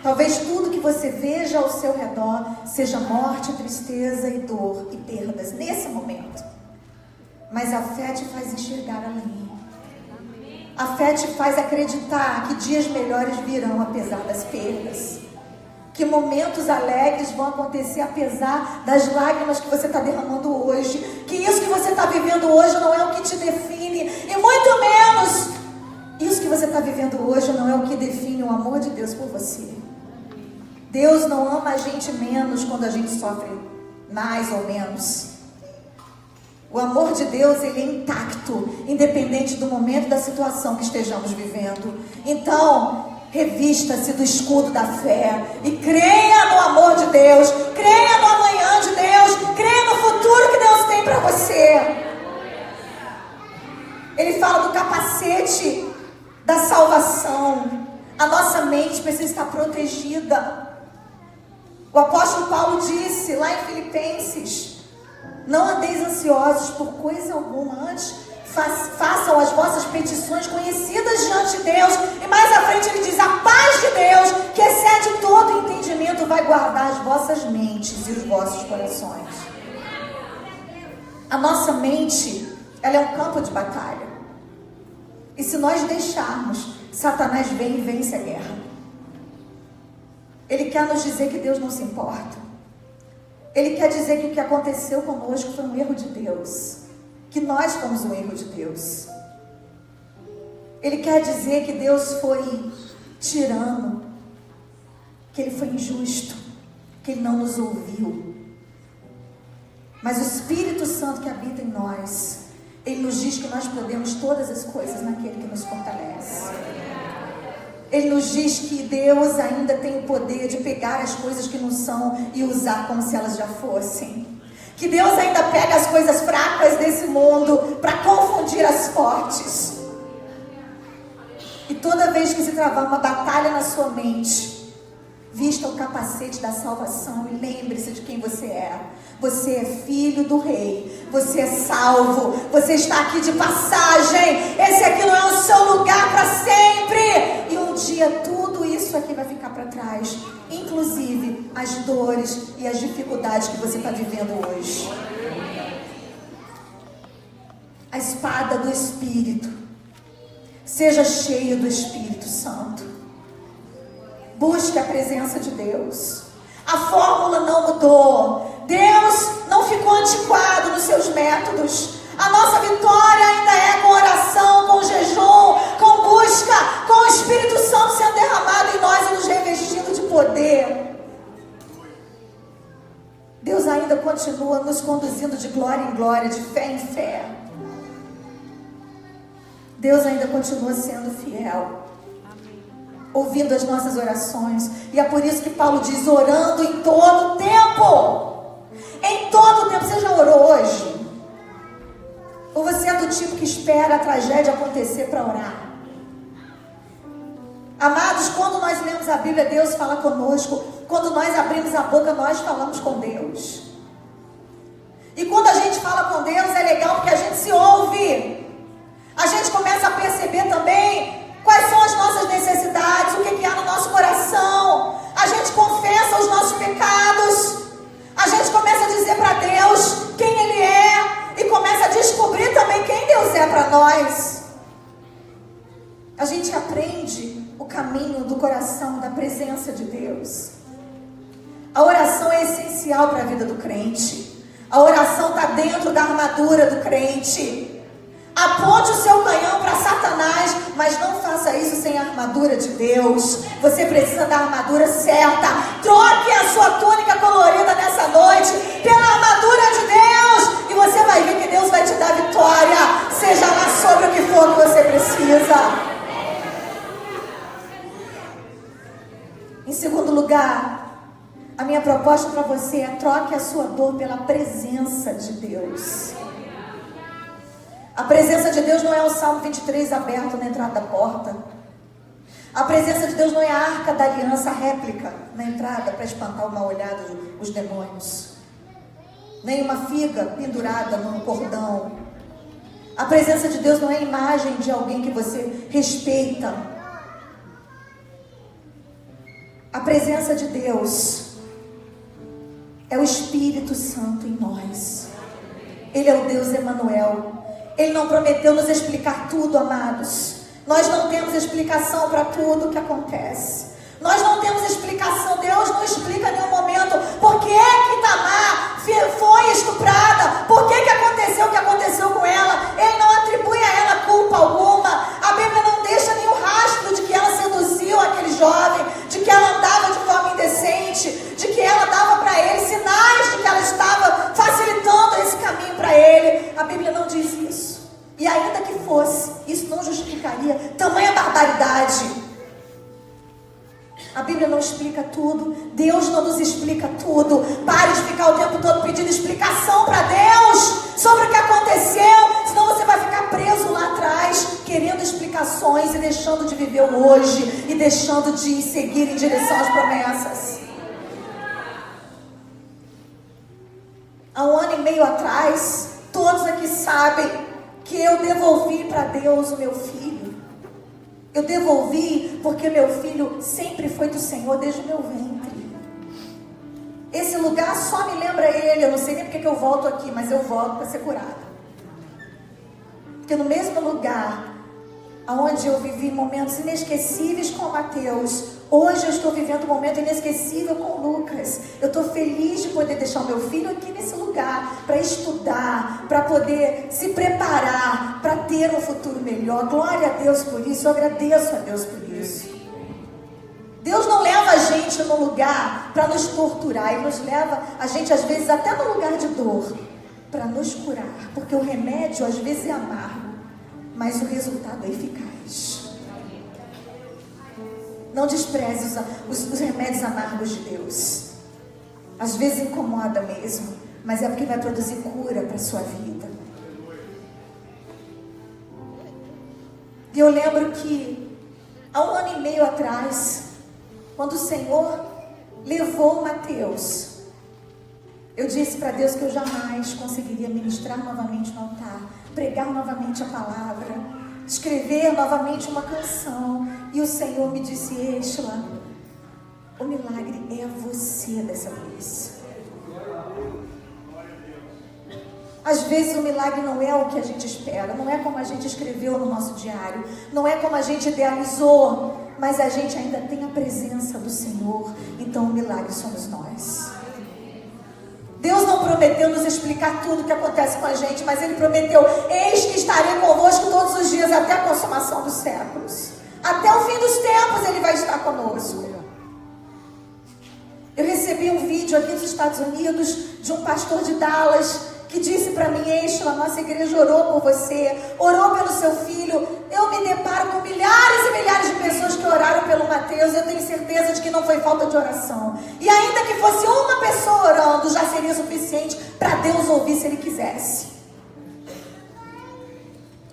Talvez tudo que você veja ao seu redor seja morte, tristeza e dor e perdas nesse momento. Mas a fé te faz enxergar além. A fé te faz acreditar que dias melhores virão apesar das perdas. Que momentos alegres vão acontecer apesar das lágrimas que você está derramando hoje. Que isso que você está vivendo hoje não é o que te define. E muito menos, isso que você está vivendo hoje não é o que define o amor de Deus por você. Deus não ama a gente menos quando a gente sofre mais ou menos. O amor de Deus, ele é intacto, independente do momento da situação que estejamos vivendo. Então, revista-se do escudo da fé e creia no amor de Deus, creia no amanhã de Deus, creia no futuro que Deus tem para você. Ele fala do capacete da salvação. A nossa mente precisa estar protegida. O apóstolo Paulo disse lá em Filipenses: não andeis ansiosos por coisa alguma, antes façam as vossas petições conhecidas diante de Deus. E mais à frente ele diz: a paz de Deus, que excede todo entendimento, vai guardar as vossas mentes e os vossos corações. A nossa mente, ela é um campo de batalha. E se nós deixarmos, Satanás vem e vence a guerra. Ele quer nos dizer que Deus não se importa. Ele quer dizer que o que aconteceu conosco foi um erro de Deus. Que nós fomos um erro de Deus. Ele quer dizer que Deus foi tirano. Que Ele foi injusto. Que Ele não nos ouviu. Mas o Espírito Santo que habita em nós, Ele nos diz que nós podemos todas as coisas naquele que nos fortalece. Ele nos diz que Deus ainda tem o poder de pegar as coisas que não são e usar como se elas já fossem. Que Deus ainda pega as coisas fracas desse mundo para confundir as fortes. E toda vez que se travar uma batalha na sua mente, vista o capacete da salvação e lembre-se de quem você é. Você é filho do rei. Você é salvo. Você está aqui de passagem. Esse aqui não é o seu lugar para sempre. E um dia tudo isso aqui vai ficar para trás. Inclusive as dores e as dificuldades que você está vivendo hoje. A espada do Espírito. Seja cheio do Espírito Santo. Busque a presença de Deus. A fórmula não mudou. Deus não ficou antiquado nos seus métodos. A nossa vitória ainda é com oração, com jejum, com busca, com o Espírito Santo sendo derramado em nós e nos revestindo de poder. Deus ainda continua nos conduzindo de glória em glória, de fé em fé. Deus ainda continua sendo fiel, ouvindo as nossas orações. E é por isso que Paulo diz: orando em todo o tempo. Em todo o tempo. Você já orou hoje? Ou você é do tipo que espera a tragédia acontecer para orar? Amados, quando nós lemos a Bíblia, Deus fala conosco. Quando nós abrimos a boca, nós falamos com Deus. E quando a gente fala com Deus, é legal porque a gente se ouve. A gente começa a perceber também quais são as nossas necessidades, o que há no nosso coração. A gente confessa os nossos pecados. A gente começa a dizer para Deus quem Ele é. E começa a descobrir também quem Deus é para nós. A gente aprende o caminho do coração, da presença de Deus. A oração é essencial para a vida do crente. A oração está dentro da armadura do crente. Aponte o seu canhão para Satanás, mas não faça isso sem a armadura de Deus. Você precisa da armadura certa. Troque a sua túnica colorida nessa noite pela armadura de Deus, e você vai ver que Deus vai te dar vitória, seja lá sobre o que for que você precisa. proposta para você é: troque a sua dor pela presença de Deus. A presença de Deus não é o Salmo 23 aberto na entrada da porta. A presença de Deus não é a arca da aliança réplica na entrada para espantar o mal olhado os demônios. Nem uma figa pendurada num cordão. A presença de Deus não é a imagem de alguém que você respeita. A presença de Deus é o Espírito Santo em nós. Ele é o Deus Emanuel. Ele não prometeu nos explicar tudo, amados. Nós não temos explicação para tudo o que acontece. Nós não temos explicação. Deus não explica em nenhum momento por que Tamar foi estuprada, por que aconteceu o que aconteceu com ela. Ele não atribui a ela culpa alguma. A Bíblia não deixa nenhum rastro de que ela seduziu aquele jovem, de que ela andava de forma indecente, de que ela dava para ele sinais de que ela estava facilitando esse caminho para ele. A Bíblia não diz isso. E ainda que fosse, isso não justificaria tamanha barbaridade. A Bíblia não explica tudo. Deus não nos explica tudo. Pare de ficar o tempo todo pedindo explicação para Deus sobre o que aconteceu. Senão você vai ficar preso lá atrás, querendo explicações e deixando de viver o hoje, e deixando de seguir em direção às promessas. Há 1 ano e meio atrás, todos aqui sabem que eu devolvi para Deus o meu filho. Eu devolvi porque meu filho sempre foi do Senhor desde o meu ventre. Esse lugar só me lembra ele. Eu não sei nem porque que eu volto aqui, mas eu volto para ser curada. Porque no mesmo lugar onde eu vivi momentos inesquecíveis com o Mateus, hoje eu estou vivendo um momento inesquecível com o Lucas. Eu estou feliz de poder deixar o meu filho aqui nesse lugar, para estudar, para poder se preparar, para ter um futuro melhor. Glória a Deus por isso, eu agradeço a Deus por isso. Deus não leva a gente num lugar para nos torturar, Ele nos leva a gente às vezes até no lugar de dor, para nos curar, porque o remédio às vezes é amargo, mas o resultado é eficaz. Não despreze os remédios amargos de Deus. Às vezes incomoda mesmo, mas é porque vai produzir cura para a sua vida. E eu lembro que há 1 ano e meio atrás, quando o Senhor levou Mateus, eu disse para Deus que eu jamais conseguiria ministrar novamente no altar, pregar novamente a palavra, escrever novamente uma canção. E o Senhor me disse: Estela, o milagre é você dessa vez. Às vezes o milagre não é o que a gente espera, não é como a gente escreveu no nosso diário, não é como a gente idealizou, mas a gente ainda tem a presença do Senhor. Então o milagre somos nós. Deus não prometeu nos explicar tudo o que acontece com a gente, mas Ele prometeu: eis que estarei convosco todos os dias até a consumação dos séculos. Até o fim dos tempos Ele vai estar conosco. Eu recebi um vídeo aqui dos Estados Unidos de um pastor de Dallas que disse para mim: Estela, a nossa igreja orou por você, orou pelo seu filho. Eu me deparo com milhares e milhares de pessoas que oraram pelo Mateus. Eu tenho certeza de que não foi falta de oração. E ainda que fosse uma pessoa orando, já seria suficiente para Deus ouvir se Ele quisesse.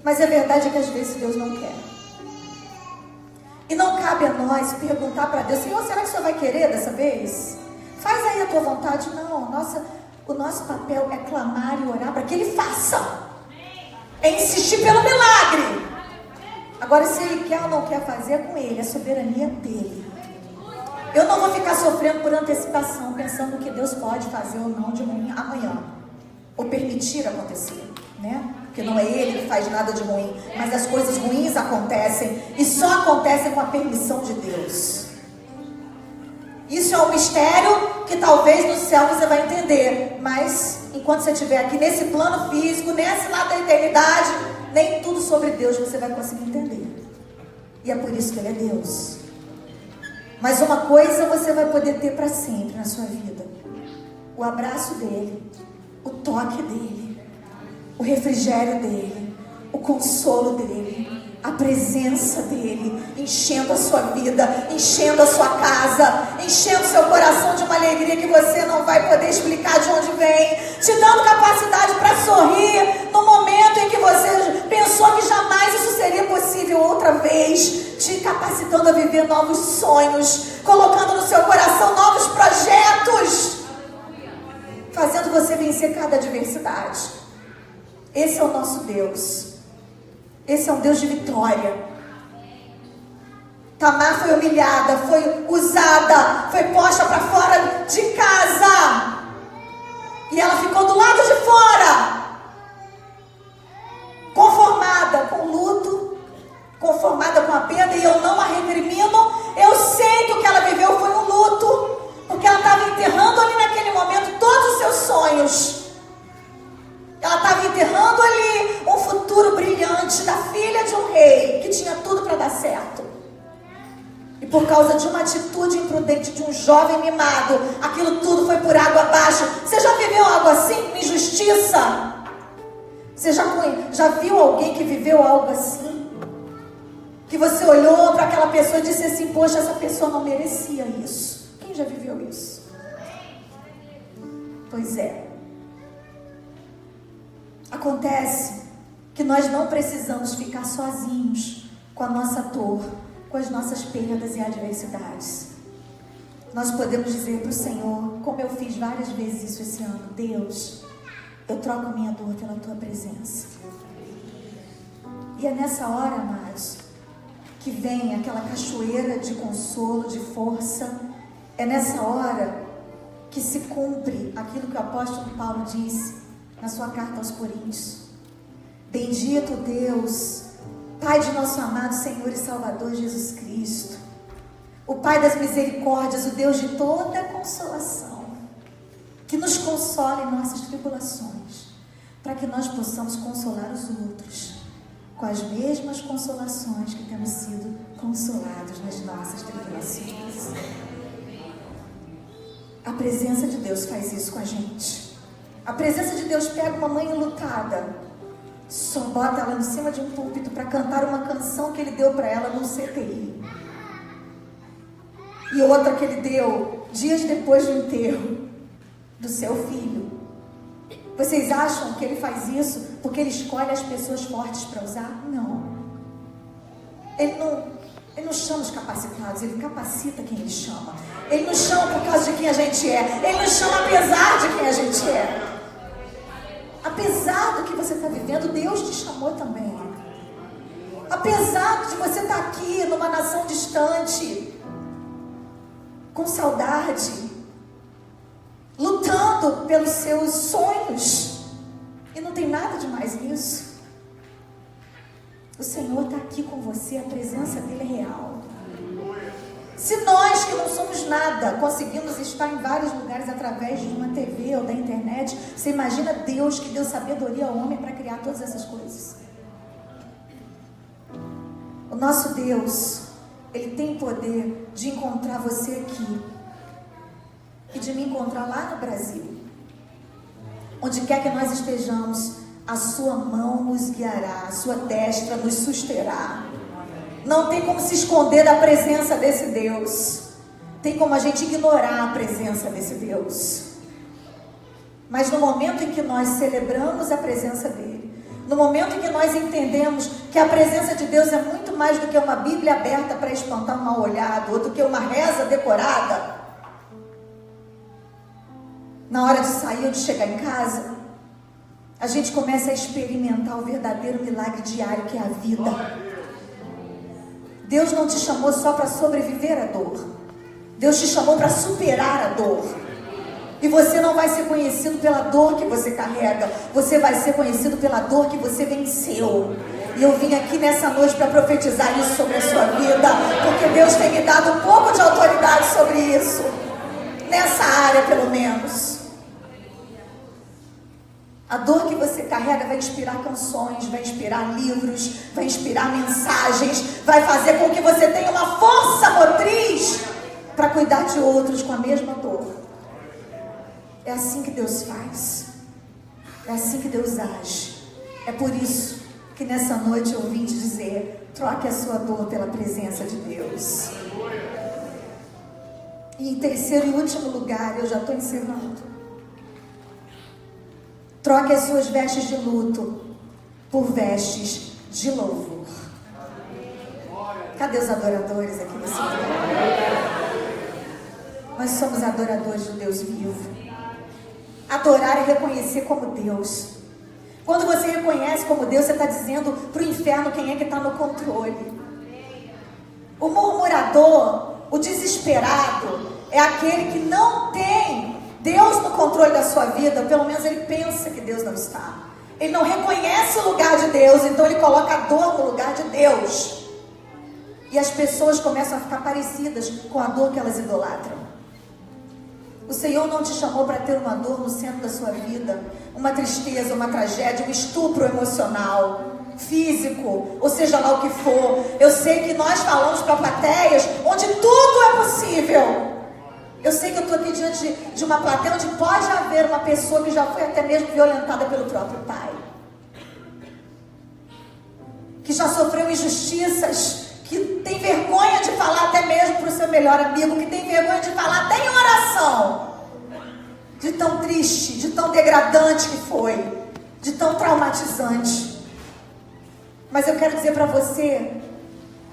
Mas a verdade é que às vezes Deus não quer. E não cabe a nós perguntar para Deus: Senhor, será que o Senhor vai querer dessa vez? Faz aí a tua vontade. Não, o nosso papel é clamar e orar para que Ele faça. É insistir pelo milagre. Agora, se Ele quer ou não quer fazer, é com Ele, é soberania dEle. Eu não vou ficar sofrendo por antecipação, pensando que Deus pode fazer ou não de ruim amanhã, ou permitir acontecer, né? Porque não é Ele que faz nada de ruim, mas as coisas ruins acontecem, e só acontecem com a permissão de Deus. Isso é um mistério que talvez no céu você vai entender, mas enquanto você estiver aqui nesse plano físico, nesse lado da eternidade, nem tudo sobre Deus você vai conseguir entender. E é por isso que Ele é Deus. Mas uma coisa você vai poder ter para sempre na sua vida: o abraço dEle, o toque dEle, o refrigério dEle, o consolo dEle, A presença dele enchendo a sua vida, enchendo a sua casa, enchendo seu coração de uma alegria que você não vai poder explicar de onde vem, te dando capacidade para sorrir no momento em que você pensou que jamais isso seria possível outra vez, te capacitando a viver novos sonhos, colocando no seu coração novos projetos, fazendo você vencer cada adversidade. Esse é o nosso Deus. Esse é um Deus de vitória. Tamar foi humilhada, foi usada, foi posta para fora de casa. E ela ficou do lado de fora, conformada com o luto, conformada com a perda. E eu não a recrimino. Eu sei que o que ela viveu foi um luto, porque ela estava enterrando ali naquele momento todos os seus sonhos. Ela estava enterrando ali um futuro brilhante da filha de um rei que tinha tudo para dar certo. E por causa de uma atitude imprudente de um jovem mimado, aquilo tudo foi por água abaixo. Você já viveu algo assim? Injustiça? Você já viu alguém que viveu algo assim? Que você olhou para aquela pessoa e disse assim: poxa, essa pessoa não merecia isso. Quem já viveu isso? Pois é. Acontece que nós não precisamos ficar sozinhos com a nossa dor, com as nossas perdas e adversidades. Nós podemos dizer para o Senhor, como eu fiz várias vezes isso esse ano: Deus, eu troco a minha dor pela Tua presença. E é nessa hora, amados, que vem aquela cachoeira de consolo, de força. É nessa hora que se cumpre aquilo que o apóstolo Paulo disse na sua carta aos Coríntios: bendito Deus, Pai de nosso amado Senhor e Salvador Jesus Cristo, o Pai das misericórdias, o Deus de toda consolação, que nos consola em nossas tribulações, para que nós possamos consolar os outros com as mesmas consolações que temos sido consolados nas nossas tribulações. A presença de Deus faz isso com a gente. A presença de Deus pega uma mãe enlutada, só bota ela em cima de um púlpito para cantar uma canção que Ele deu para ela num CTI. E outra que Ele deu dias depois do enterro do seu filho. Vocês acham que Ele faz isso porque Ele escolhe as pessoas fortes para usar? Não. Ele não chama os capacitados, Ele capacita quem Ele chama. Ele não chama por causa de quem a gente é, Ele não chama apesar de quem a gente é. Apesar do que você está vivendo, Deus te chamou também. Apesar de você estar aqui numa nação distante, com saudade, lutando pelos seus sonhos, e não tem nada de mais nisso. O Senhor está aqui com você, a presença dele é real. Se nós que não somos nada conseguimos estar em vários lugares através de uma TV ou da internet, você imagina Deus que deu sabedoria ao homem para criar todas essas coisas. O nosso Deus, Ele tem poder de encontrar você aqui e de me encontrar lá no Brasil. Onde quer que nós estejamos, a sua mão nos guiará, a sua destra nos susterá. Não tem como se esconder da presença desse Deus. Tem como a gente ignorar a presença desse Deus. Mas no momento em que nós celebramos a presença dele, no momento em que nós entendemos que a presença de Deus é muito mais do que uma Bíblia aberta para espantar um mal olhado, ou do que uma reza decorada, na hora de sair ou de chegar em casa, a gente começa a experimentar o verdadeiro milagre diário que é a vida. Deus não te chamou só para sobreviver à dor. Deus te chamou para superar a dor. E você não vai ser conhecido pela dor que você carrega. Você vai ser conhecido pela dor que você venceu. E eu vim aqui nessa noite para profetizar isso sobre a sua vida, porque Deus tem me dado um pouco de autoridade sobre isso. Nessa área, pelo menos. A dor que você carrega vai inspirar canções, vai inspirar livros, vai inspirar mensagens, vai fazer com que você tenha uma força motriz para cuidar de outros com a mesma dor. É assim que Deus faz. É assim que Deus age. É por isso que nessa noite eu vim te dizer: troque a sua dor pela presença de Deus. E em terceiro e último lugar, eu já estou encerrando, troque as suas vestes de luto por vestes de louvor. Cadê os adoradores aqui nesse lugar? Nós somos adoradores do Deus vivo. Adorar é reconhecer como Deus. Quando você reconhece como Deus, você está dizendo para o inferno quem é que está no controle. O murmurador, o desesperado, é aquele que não tem Deus no controle da sua vida. Pelo menos ele pensa que Deus não está. Ele não reconhece o lugar de Deus, então ele coloca a dor no lugar de Deus. E as pessoas começam a ficar parecidas com a dor que elas idolatram. O Senhor não te chamou para ter uma dor no centro da sua vida, uma tristeza, uma tragédia, um estupro emocional, físico, ou seja lá o que for. Eu sei que nós falamos para plateias onde tudo é possível. Eu sei que eu estou aqui diante de uma plateia onde pode haver uma pessoa que já foi até mesmo violentada pelo próprio pai, que já sofreu injustiças, que tem vergonha de falar até mesmo para o seu melhor amigo, que tem vergonha de falar até em oração, de tão triste, de tão degradante que foi, de tão traumatizante. Mas eu quero dizer para você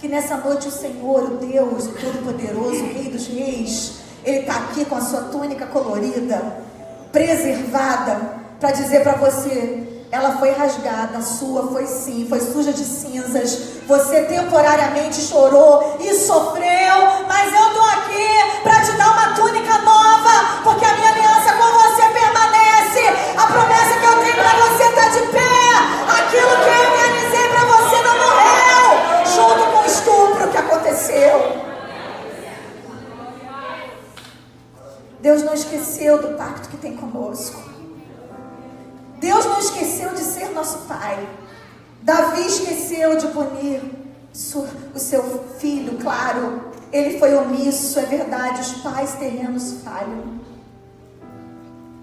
que nessa noite o Senhor, o Deus, o Todo-Poderoso, o Rei dos Reis, Ele está aqui com a sua túnica colorida, preservada, para dizer para você: ela foi rasgada, a sua foi sim, foi suja de cinzas. Você temporariamente chorou e sofreu, mas eu estou aqui para te dar uma túnica nova, porque a minha aliança com você permanece. A promessa que eu tenho para você está de pé. Aquilo que eu realizei para você não morreu, junto com o estupro que aconteceu. Deus não esqueceu do pacto que tem conosco. Deus não esqueceu de ser nosso Pai. Davi esqueceu de punir o seu filho, claro. Ele foi omisso, é verdade. Os pais terrenos falham.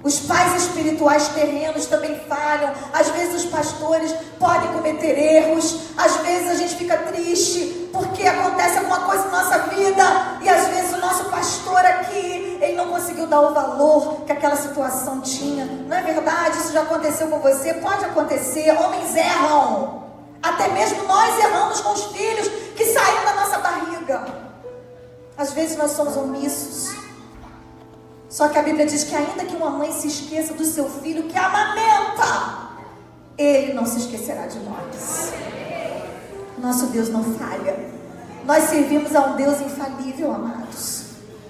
Os pais espirituais terrenos também falham. Às vezes os pastores podem cometer erros. Às vezes a gente fica triste porque acontece alguma coisa na nossa vida. E às vezes o nosso pastor aqui, ele não conseguiu dar o valor que aquela situação tinha. Não é verdade? Isso já aconteceu com você? Pode acontecer. Homens erram. Até mesmo nós erramos com os filhos que saíram da nossa barriga. Às vezes nós somos omissos. Só que a Bíblia diz que ainda que uma mãe se esqueça do seu filho que amamenta, Ele não se esquecerá de nós. Nosso Deus não falha. Nós servimos a um Deus infalível, amados.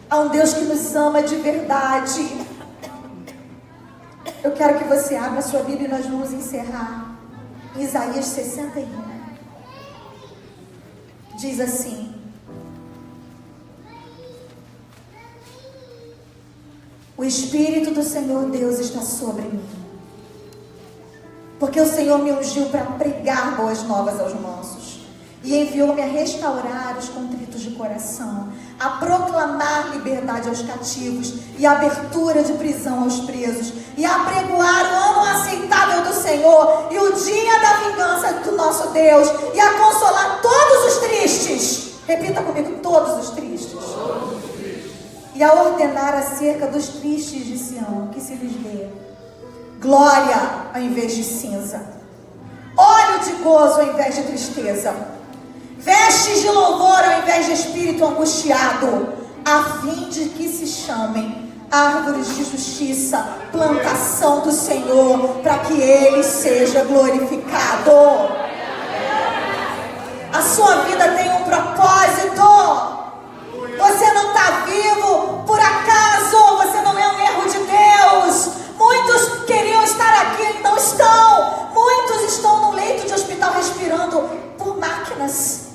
A um Deus que nos ama de verdade. Eu quero que você abra a sua Bíblia e nós vamos encerrar em Isaías 61. Diz assim: o Espírito do Senhor Deus está sobre mim, porque o Senhor me ungiu para pregar boas novas aos mansos, e enviou-me a restaurar os contritos de coração, a proclamar liberdade aos cativos, e abertura de prisão aos presos, e a apregoar o ano aceitável do Senhor, e o dia da vingança do nosso Deus, e a consolar todos os tristes. Repita comigo: todos os tristes. E a ordenar acerca dos tristes de Sião, que se lhes dê glória ao invés de cinza, óleo de gozo ao invés de tristeza, vestes de louvor ao invés de espírito angustiado, a fim de que se chamem árvores de justiça, plantação do Senhor, para que Ele seja glorificado. A sua vida tem um propósito. Você não está vivo por acaso. Você não é um erro de Deus. Muitos queriam estar aqui e não estão. Muitos estão no leito de hospital respirando por máquinas.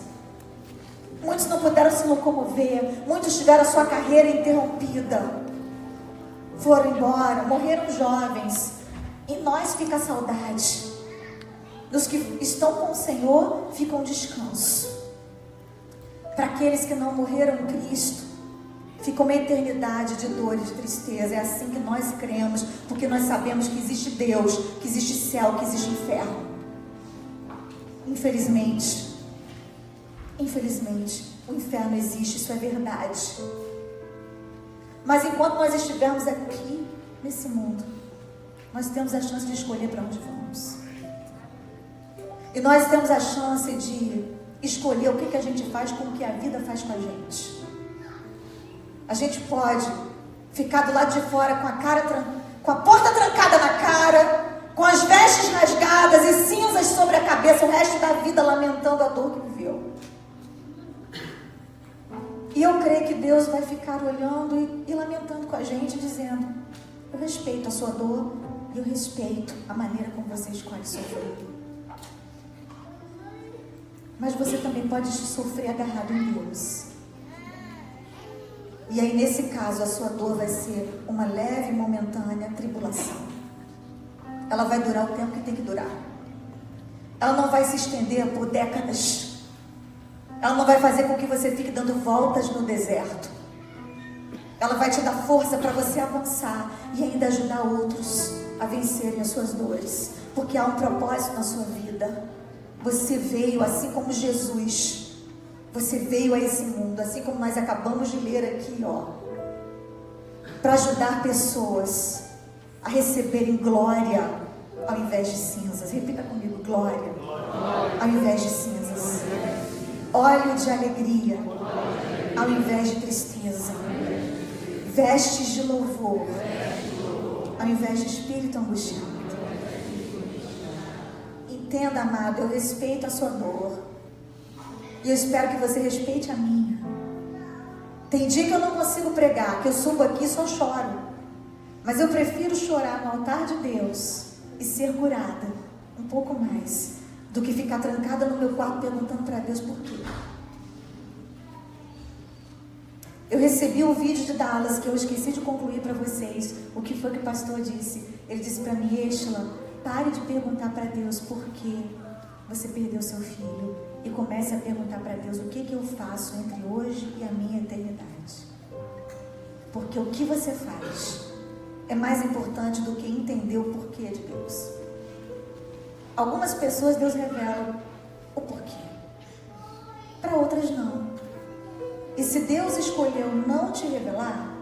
Muitos não puderam se locomover. Muitos tiveram a sua carreira interrompida. Foram embora, morreram jovens. E nós fica a saudade. Dos que estão com o Senhor, fica um descanso. Para aqueles que não morreram em Cristo, fica uma eternidade de dor e de tristeza. É assim que nós cremos, porque nós sabemos que existe Deus, que existe céu, que existe inferno. Infelizmente, o inferno existe, isso é verdade. Mas enquanto nós estivermos aqui, nesse mundo, nós temos a chance de escolher para onde vamos. E nós temos a chance de escolher o que a gente faz com o que a vida faz com a gente. A gente pode ficar do lado de fora com a porta trancada na cara, com as vestes rasgadas e cinzas sobre a cabeça, o resto da vida lamentando a dor que viveu. E eu creio que Deus vai ficar olhando e lamentando com a gente, dizendo: eu respeito a sua dor e eu respeito a maneira como você escolhe sofrer. Mas você também pode sofrer agarrado em Deus. E aí, nesse caso, a sua dor vai ser uma leve e momentânea tribulação. Ela vai durar o tempo que tem que durar. Ela não vai se estender por décadas. Ela não vai fazer com que você fique dando voltas no deserto. Ela vai te dar força para você avançar e ainda ajudar outros a vencerem as suas dores. Porque há um propósito na sua vida. Você veio, assim como Jesus, você veio a esse mundo, assim como nós acabamos de ler aqui, para ajudar pessoas a receberem glória ao invés de cinzas. Repita comigo: glória ao invés de cinzas, óleo de alegria ao invés de tristeza, vestes de louvor ao invés de espírito angustiado. Entenda, amado, eu respeito a sua dor e eu espero que você respeite a minha. Tem dia que eu não consigo pregar, que eu subo aqui e só choro, mas eu prefiro chorar no altar de Deus e ser curada um pouco mais do que ficar trancada no meu quarto perguntando para Deus por quê. Eu recebi um vídeo de Dallas que eu esqueci de concluir para vocês. O que foi que o pastor disse? Ele disse para mim: Eshla, pare de perguntar para Deus por que você perdeu seu filho e comece a perguntar para Deus: o que eu faço entre hoje e a minha eternidade? Porque o que você faz é mais importante do que entender o porquê de Deus. Algumas pessoas Deus revela o porquê, para outras não. E se Deus escolheu não te revelar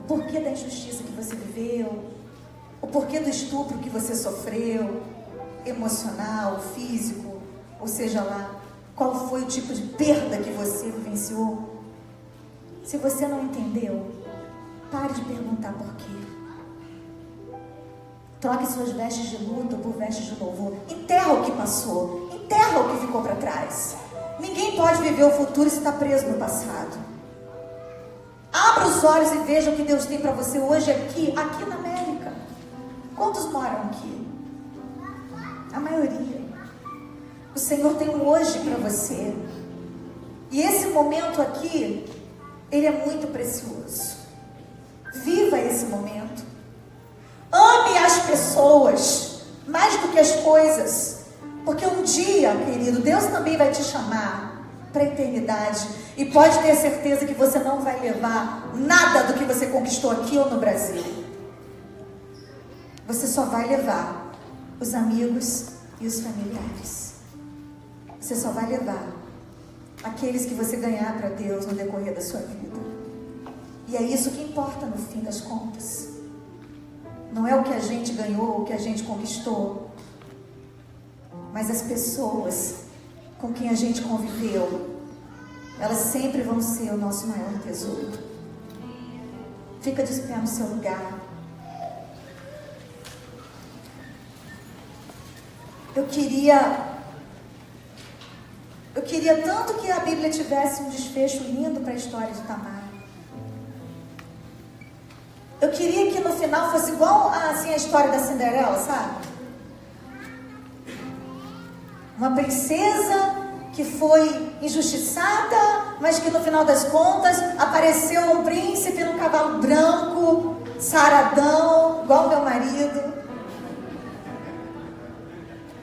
o porquê da injustiça que você viveu, o porquê do estupro que você sofreu, emocional, físico, ou seja lá, qual foi o tipo de perda que você vivenciou, se você não entendeu, pare de perguntar por quê. Troque suas vestes de luto por vestes de louvor. Enterra o que passou, enterra o que ficou para trás. Ninguém pode viver o futuro se está preso no passado. Abra os olhos e veja o que Deus tem para você hoje aqui na América. Quantos moram aqui? A maioria. O Senhor tem um hoje para você. E esse momento aqui, ele é muito precioso. Viva esse momento. Ame as pessoas mais do que as coisas. Porque um dia, querido, Deus também vai te chamar para a eternidade. E pode ter certeza que você não vai levar nada do que você conquistou aqui ou no Brasil. Você só vai levar os amigos e os familiares. Você só vai levar aqueles que você ganhar para Deus no decorrer da sua vida. E é isso que importa no fim das contas. Não é o que a gente ganhou, o que a gente conquistou, mas as pessoas com quem a gente conviveu, elas sempre vão ser o nosso maior tesouro. Fica de pé no seu lugar. Eu queria tanto que a Bíblia tivesse um desfecho lindo para a história de Tamar. Eu queria que no final fosse igual assim, a história da Cinderela, sabe? Uma princesa que foi injustiçada, mas que no final das contas apareceu um príncipe num cavalo branco, saradão, igual meu marido.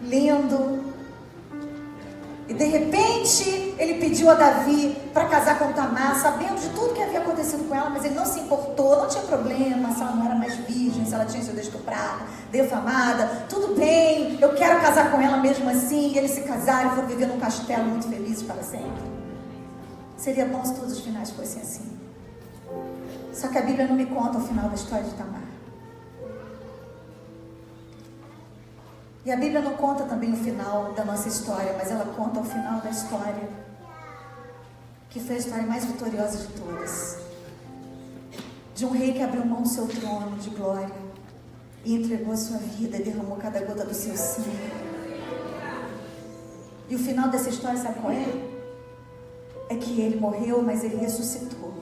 Lindo. E de repente ele pediu a Davi para casar com Tamar, sabendo de tudo que havia acontecido com ela, mas ele não se importou, não tinha problema se ela não era mais virgem, se ela tinha sido estuprada, defamada, tudo bem, eu quero casar com ela mesmo assim. E eles se casaram e foram viver num castelo muito felizes para sempre. Seria bom se todos os finais fossem assim. Só que a Bíblia não me conta o final da história de Tamar. E a Bíblia não conta também o final da nossa história, mas ela conta o final da história, que foi a história mais vitoriosa de todas. De um rei que abriu mão do seu trono de glória e entregou a sua vida e derramou cada gota do seu sangue. E o final dessa história, sabe qual é? É que ele morreu, mas ele ressuscitou.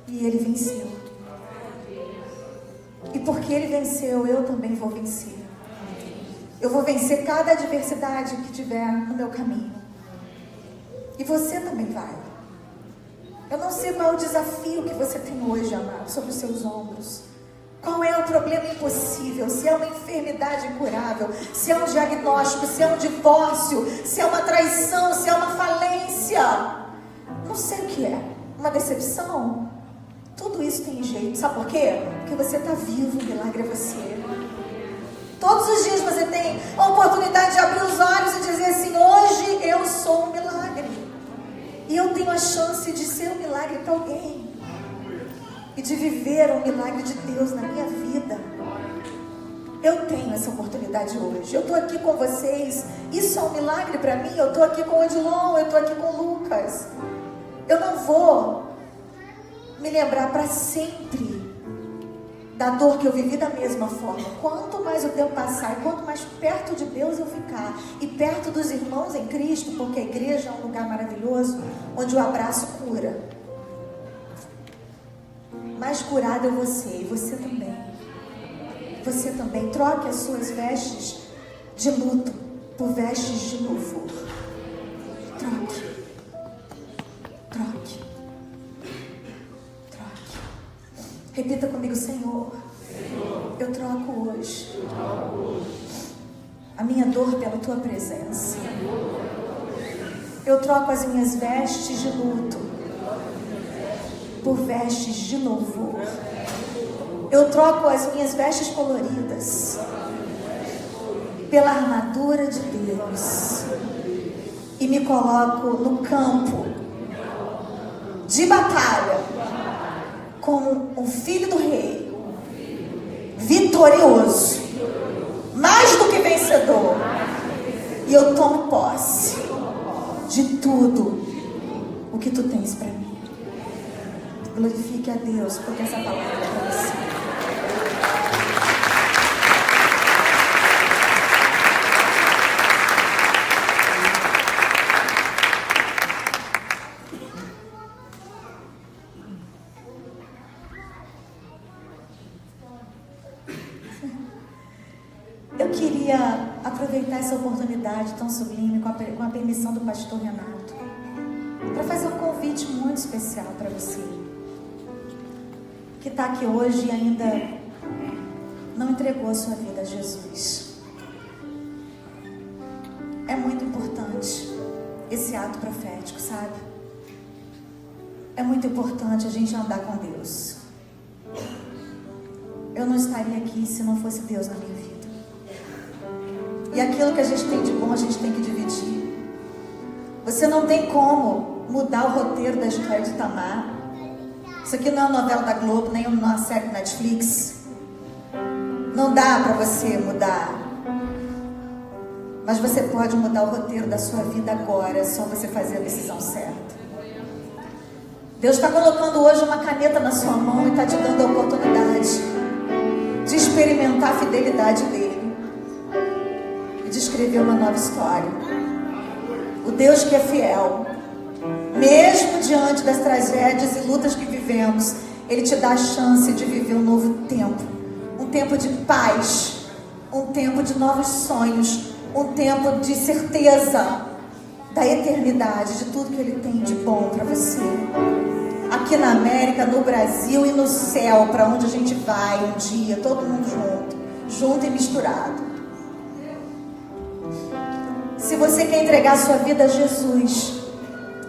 E ele venceu. E porque ele venceu, eu também vou vencer. Eu vou vencer cada adversidade que tiver no meu caminho. E você também vai. Eu não sei qual é o desafio que você tem hoje, amado, sobre os seus ombros. Qual é o problema impossível? Se é uma enfermidade incurável, se é um diagnóstico, se é um divórcio, se é uma traição, se é uma falência. Não sei o que é. Uma decepção? Tudo isso tem jeito. Sabe por quê? Porque você está vivo, o milagre é você. Todos os dias você tem a oportunidade de abrir os olhos e dizer assim: hoje eu sou um milagre. E eu tenho a chance de ser um milagre para alguém. E de viver um milagre de Deus na minha vida. Eu tenho essa oportunidade hoje. Eu estou aqui com vocês. Isso é um milagre para mim. Eu estou aqui com o Odilon, eu estou aqui com o Lucas. Eu não vou me lembrar para sempre da dor que eu vivi da mesma forma. Quanto mais o tempo passar e quanto mais perto de Deus eu ficar e perto dos irmãos em Cristo, porque a igreja é um lugar maravilhoso onde o abraço cura. Mais curado é você, e você também. Você também. Troque as suas vestes de luto por vestes de louvor. Troque. Troque. Repita comigo: Senhor, eu troco hoje a minha dor pela tua presença. Eu troco as minhas vestes de luto por vestes de louvor. Eu troco as minhas vestes coloridas pela armadura de Deus e me coloco no campo de batalha como um filho do rei, vitorioso, mais do que vencedor. E eu tomo posse de tudo o que tu tens para mim. Glorifique a Deus, porque essa palavra é para você. Eu queria aproveitar essa oportunidade tão sublime, com a permissão do pastor Renato, para fazer um convite muito especial para você que está aqui hoje e ainda não entregou a sua vida a Jesus. É muito importante esse ato profético, sabe? É muito importante a gente andar com Deus. Eu não estaria aqui se não fosse Deus na minha vida. E aquilo que a gente tem de bom, a gente tem que dividir. Você não tem como mudar o roteiro da história de Tamar. Isso aqui não é uma novela da Globo, nem uma série da Netflix. Não dá para você mudar. Mas você pode mudar o roteiro da sua vida agora. É só você fazer a decisão certa. Deus está colocando hoje uma caneta na sua mão e está te dando a oportunidade de experimentar a fidelidade dele e de escrever uma nova história. O Deus que é fiel, mesmo diante das tragédias e lutas que vivemos, Ele te dá a chance de viver um novo tempo, um tempo de paz, um tempo de novos sonhos, um tempo de certeza da eternidade, de tudo que Ele tem de bom para você. Aqui na América, no Brasil e no céu, para onde a gente vai um dia, todo mundo junto e misturado. Se você quer entregar a sua vida a Jesus,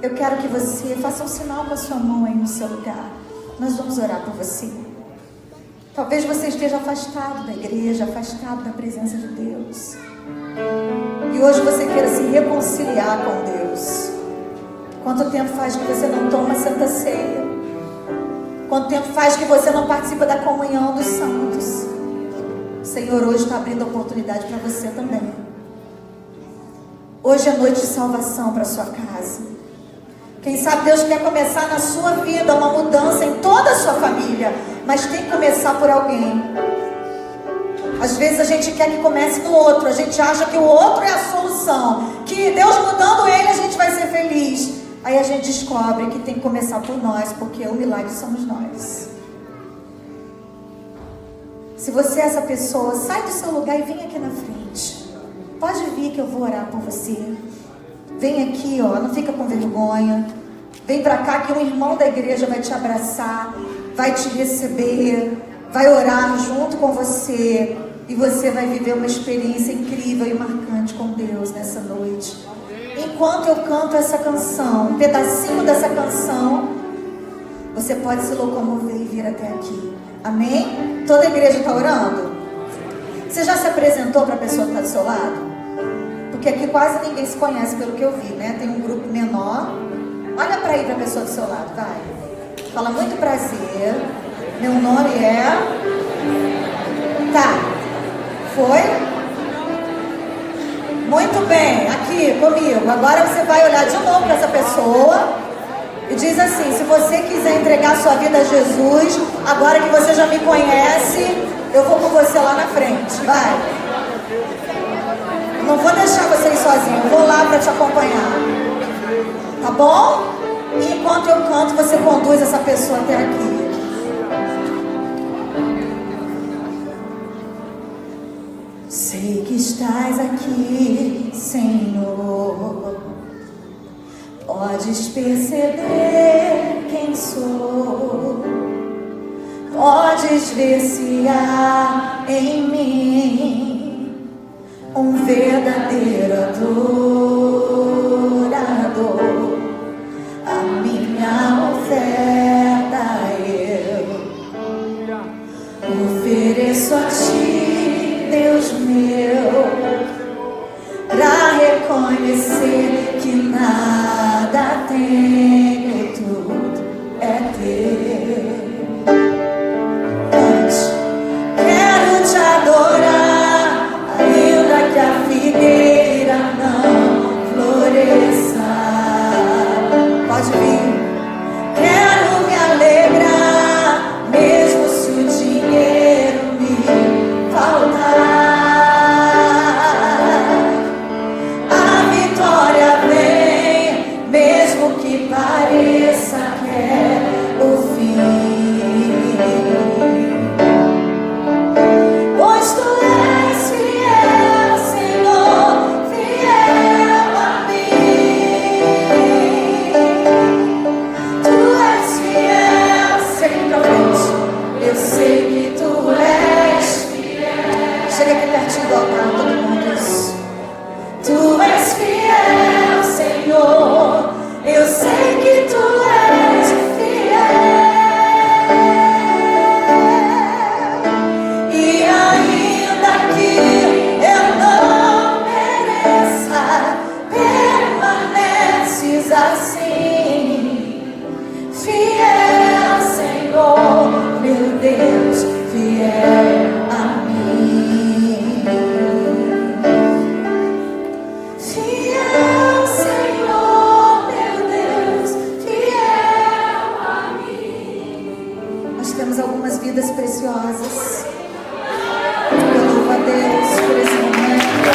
eu quero que você faça um sinal com a sua mão aí no seu lugar. Nós vamos orar por você. Talvez você esteja afastado da igreja, afastado da presença de Deus. E hoje você queira se reconciliar com Deus. Quanto tempo faz que você não toma a Santa Ceia? Quanto tempo faz que você não participa da comunhão dos santos? O Senhor hoje está abrindo a oportunidade para você também. Hoje é noite de salvação para a sua casa. Quem sabe Deus quer começar na sua vida uma mudança em toda a sua família, mas tem que começar por alguém. Às vezes a gente quer que comece no outro, a gente acha que o outro é a solução, que Deus mudando ele a gente vai ser feliz. Aí a gente descobre que tem que começar por nós, porque o milagre somos nós. Se você é essa pessoa, sai do seu lugar e vem aqui na frente. Pode vir que eu vou orar por você. Vem aqui, ó, não fica com vergonha. Vem pra cá que um irmão da igreja vai te abraçar, vai te receber, vai orar junto com você. E você vai viver uma experiência incrível e marcante com Deus nessa noite. Enquanto eu canto essa canção, um pedacinho dessa canção, você pode se locomover e vir até aqui. Amém? Toda a igreja está orando? Você já se apresentou para a pessoa que está do seu lado? Porque aqui quase ninguém se conhece pelo que eu vi, né? Tem um grupo menor. Olha para aí para a pessoa do seu lado, vai. Fala, muito prazer. Meu nome é... Tá. Foi? Muito bem. Aqui comigo. Agora você vai olhar de novo para essa pessoa e diz assim, se você quiser entregar sua vida a Jesus, agora que você já me conhece, eu vou com você lá na frente. Vai. Não vou deixar você ir sozinho, eu vou lá para te acompanhar. Tá bom? E enquanto eu canto, você conduz essa pessoa até aqui. Sei que estás aqui, Senhor. Podes perceber quem sou. Podes ver se há em mim um verdadeiro adorador. A minha oferta eu ofereço a ti, Deus meu, pra reconhecer que nada tenho, tudo é teu. Quero te adorar, ainda que a figueira não floresça. Pode vir. Quero me alegrar, mesmo se o dinheiro me faltar. A vitória vem, mesmo que pareça que é o fim. Pois tu és fiel, Senhor, fiel a mim. Tu és fiel, sempre à frente. Eu sei que tu és fiel. Chega aqui pertinho do altar, todo mundo isso. Tu és fiel, Senhor. Eu sei que tu és fiel. E ainda que eu não mereça, permaneces assim. Fiel, Senhor, meu Deus, fiel a mim. Fiel, Senhor, meu Deus, fiel a mim. Nós temos algumas vidas preciosas. Eu louvo a Deus por esse momento.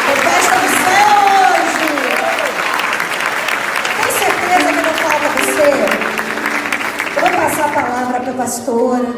É festa do céu hoje. Tem certeza que não falta você? Eu vou passar a palavra para a pastora.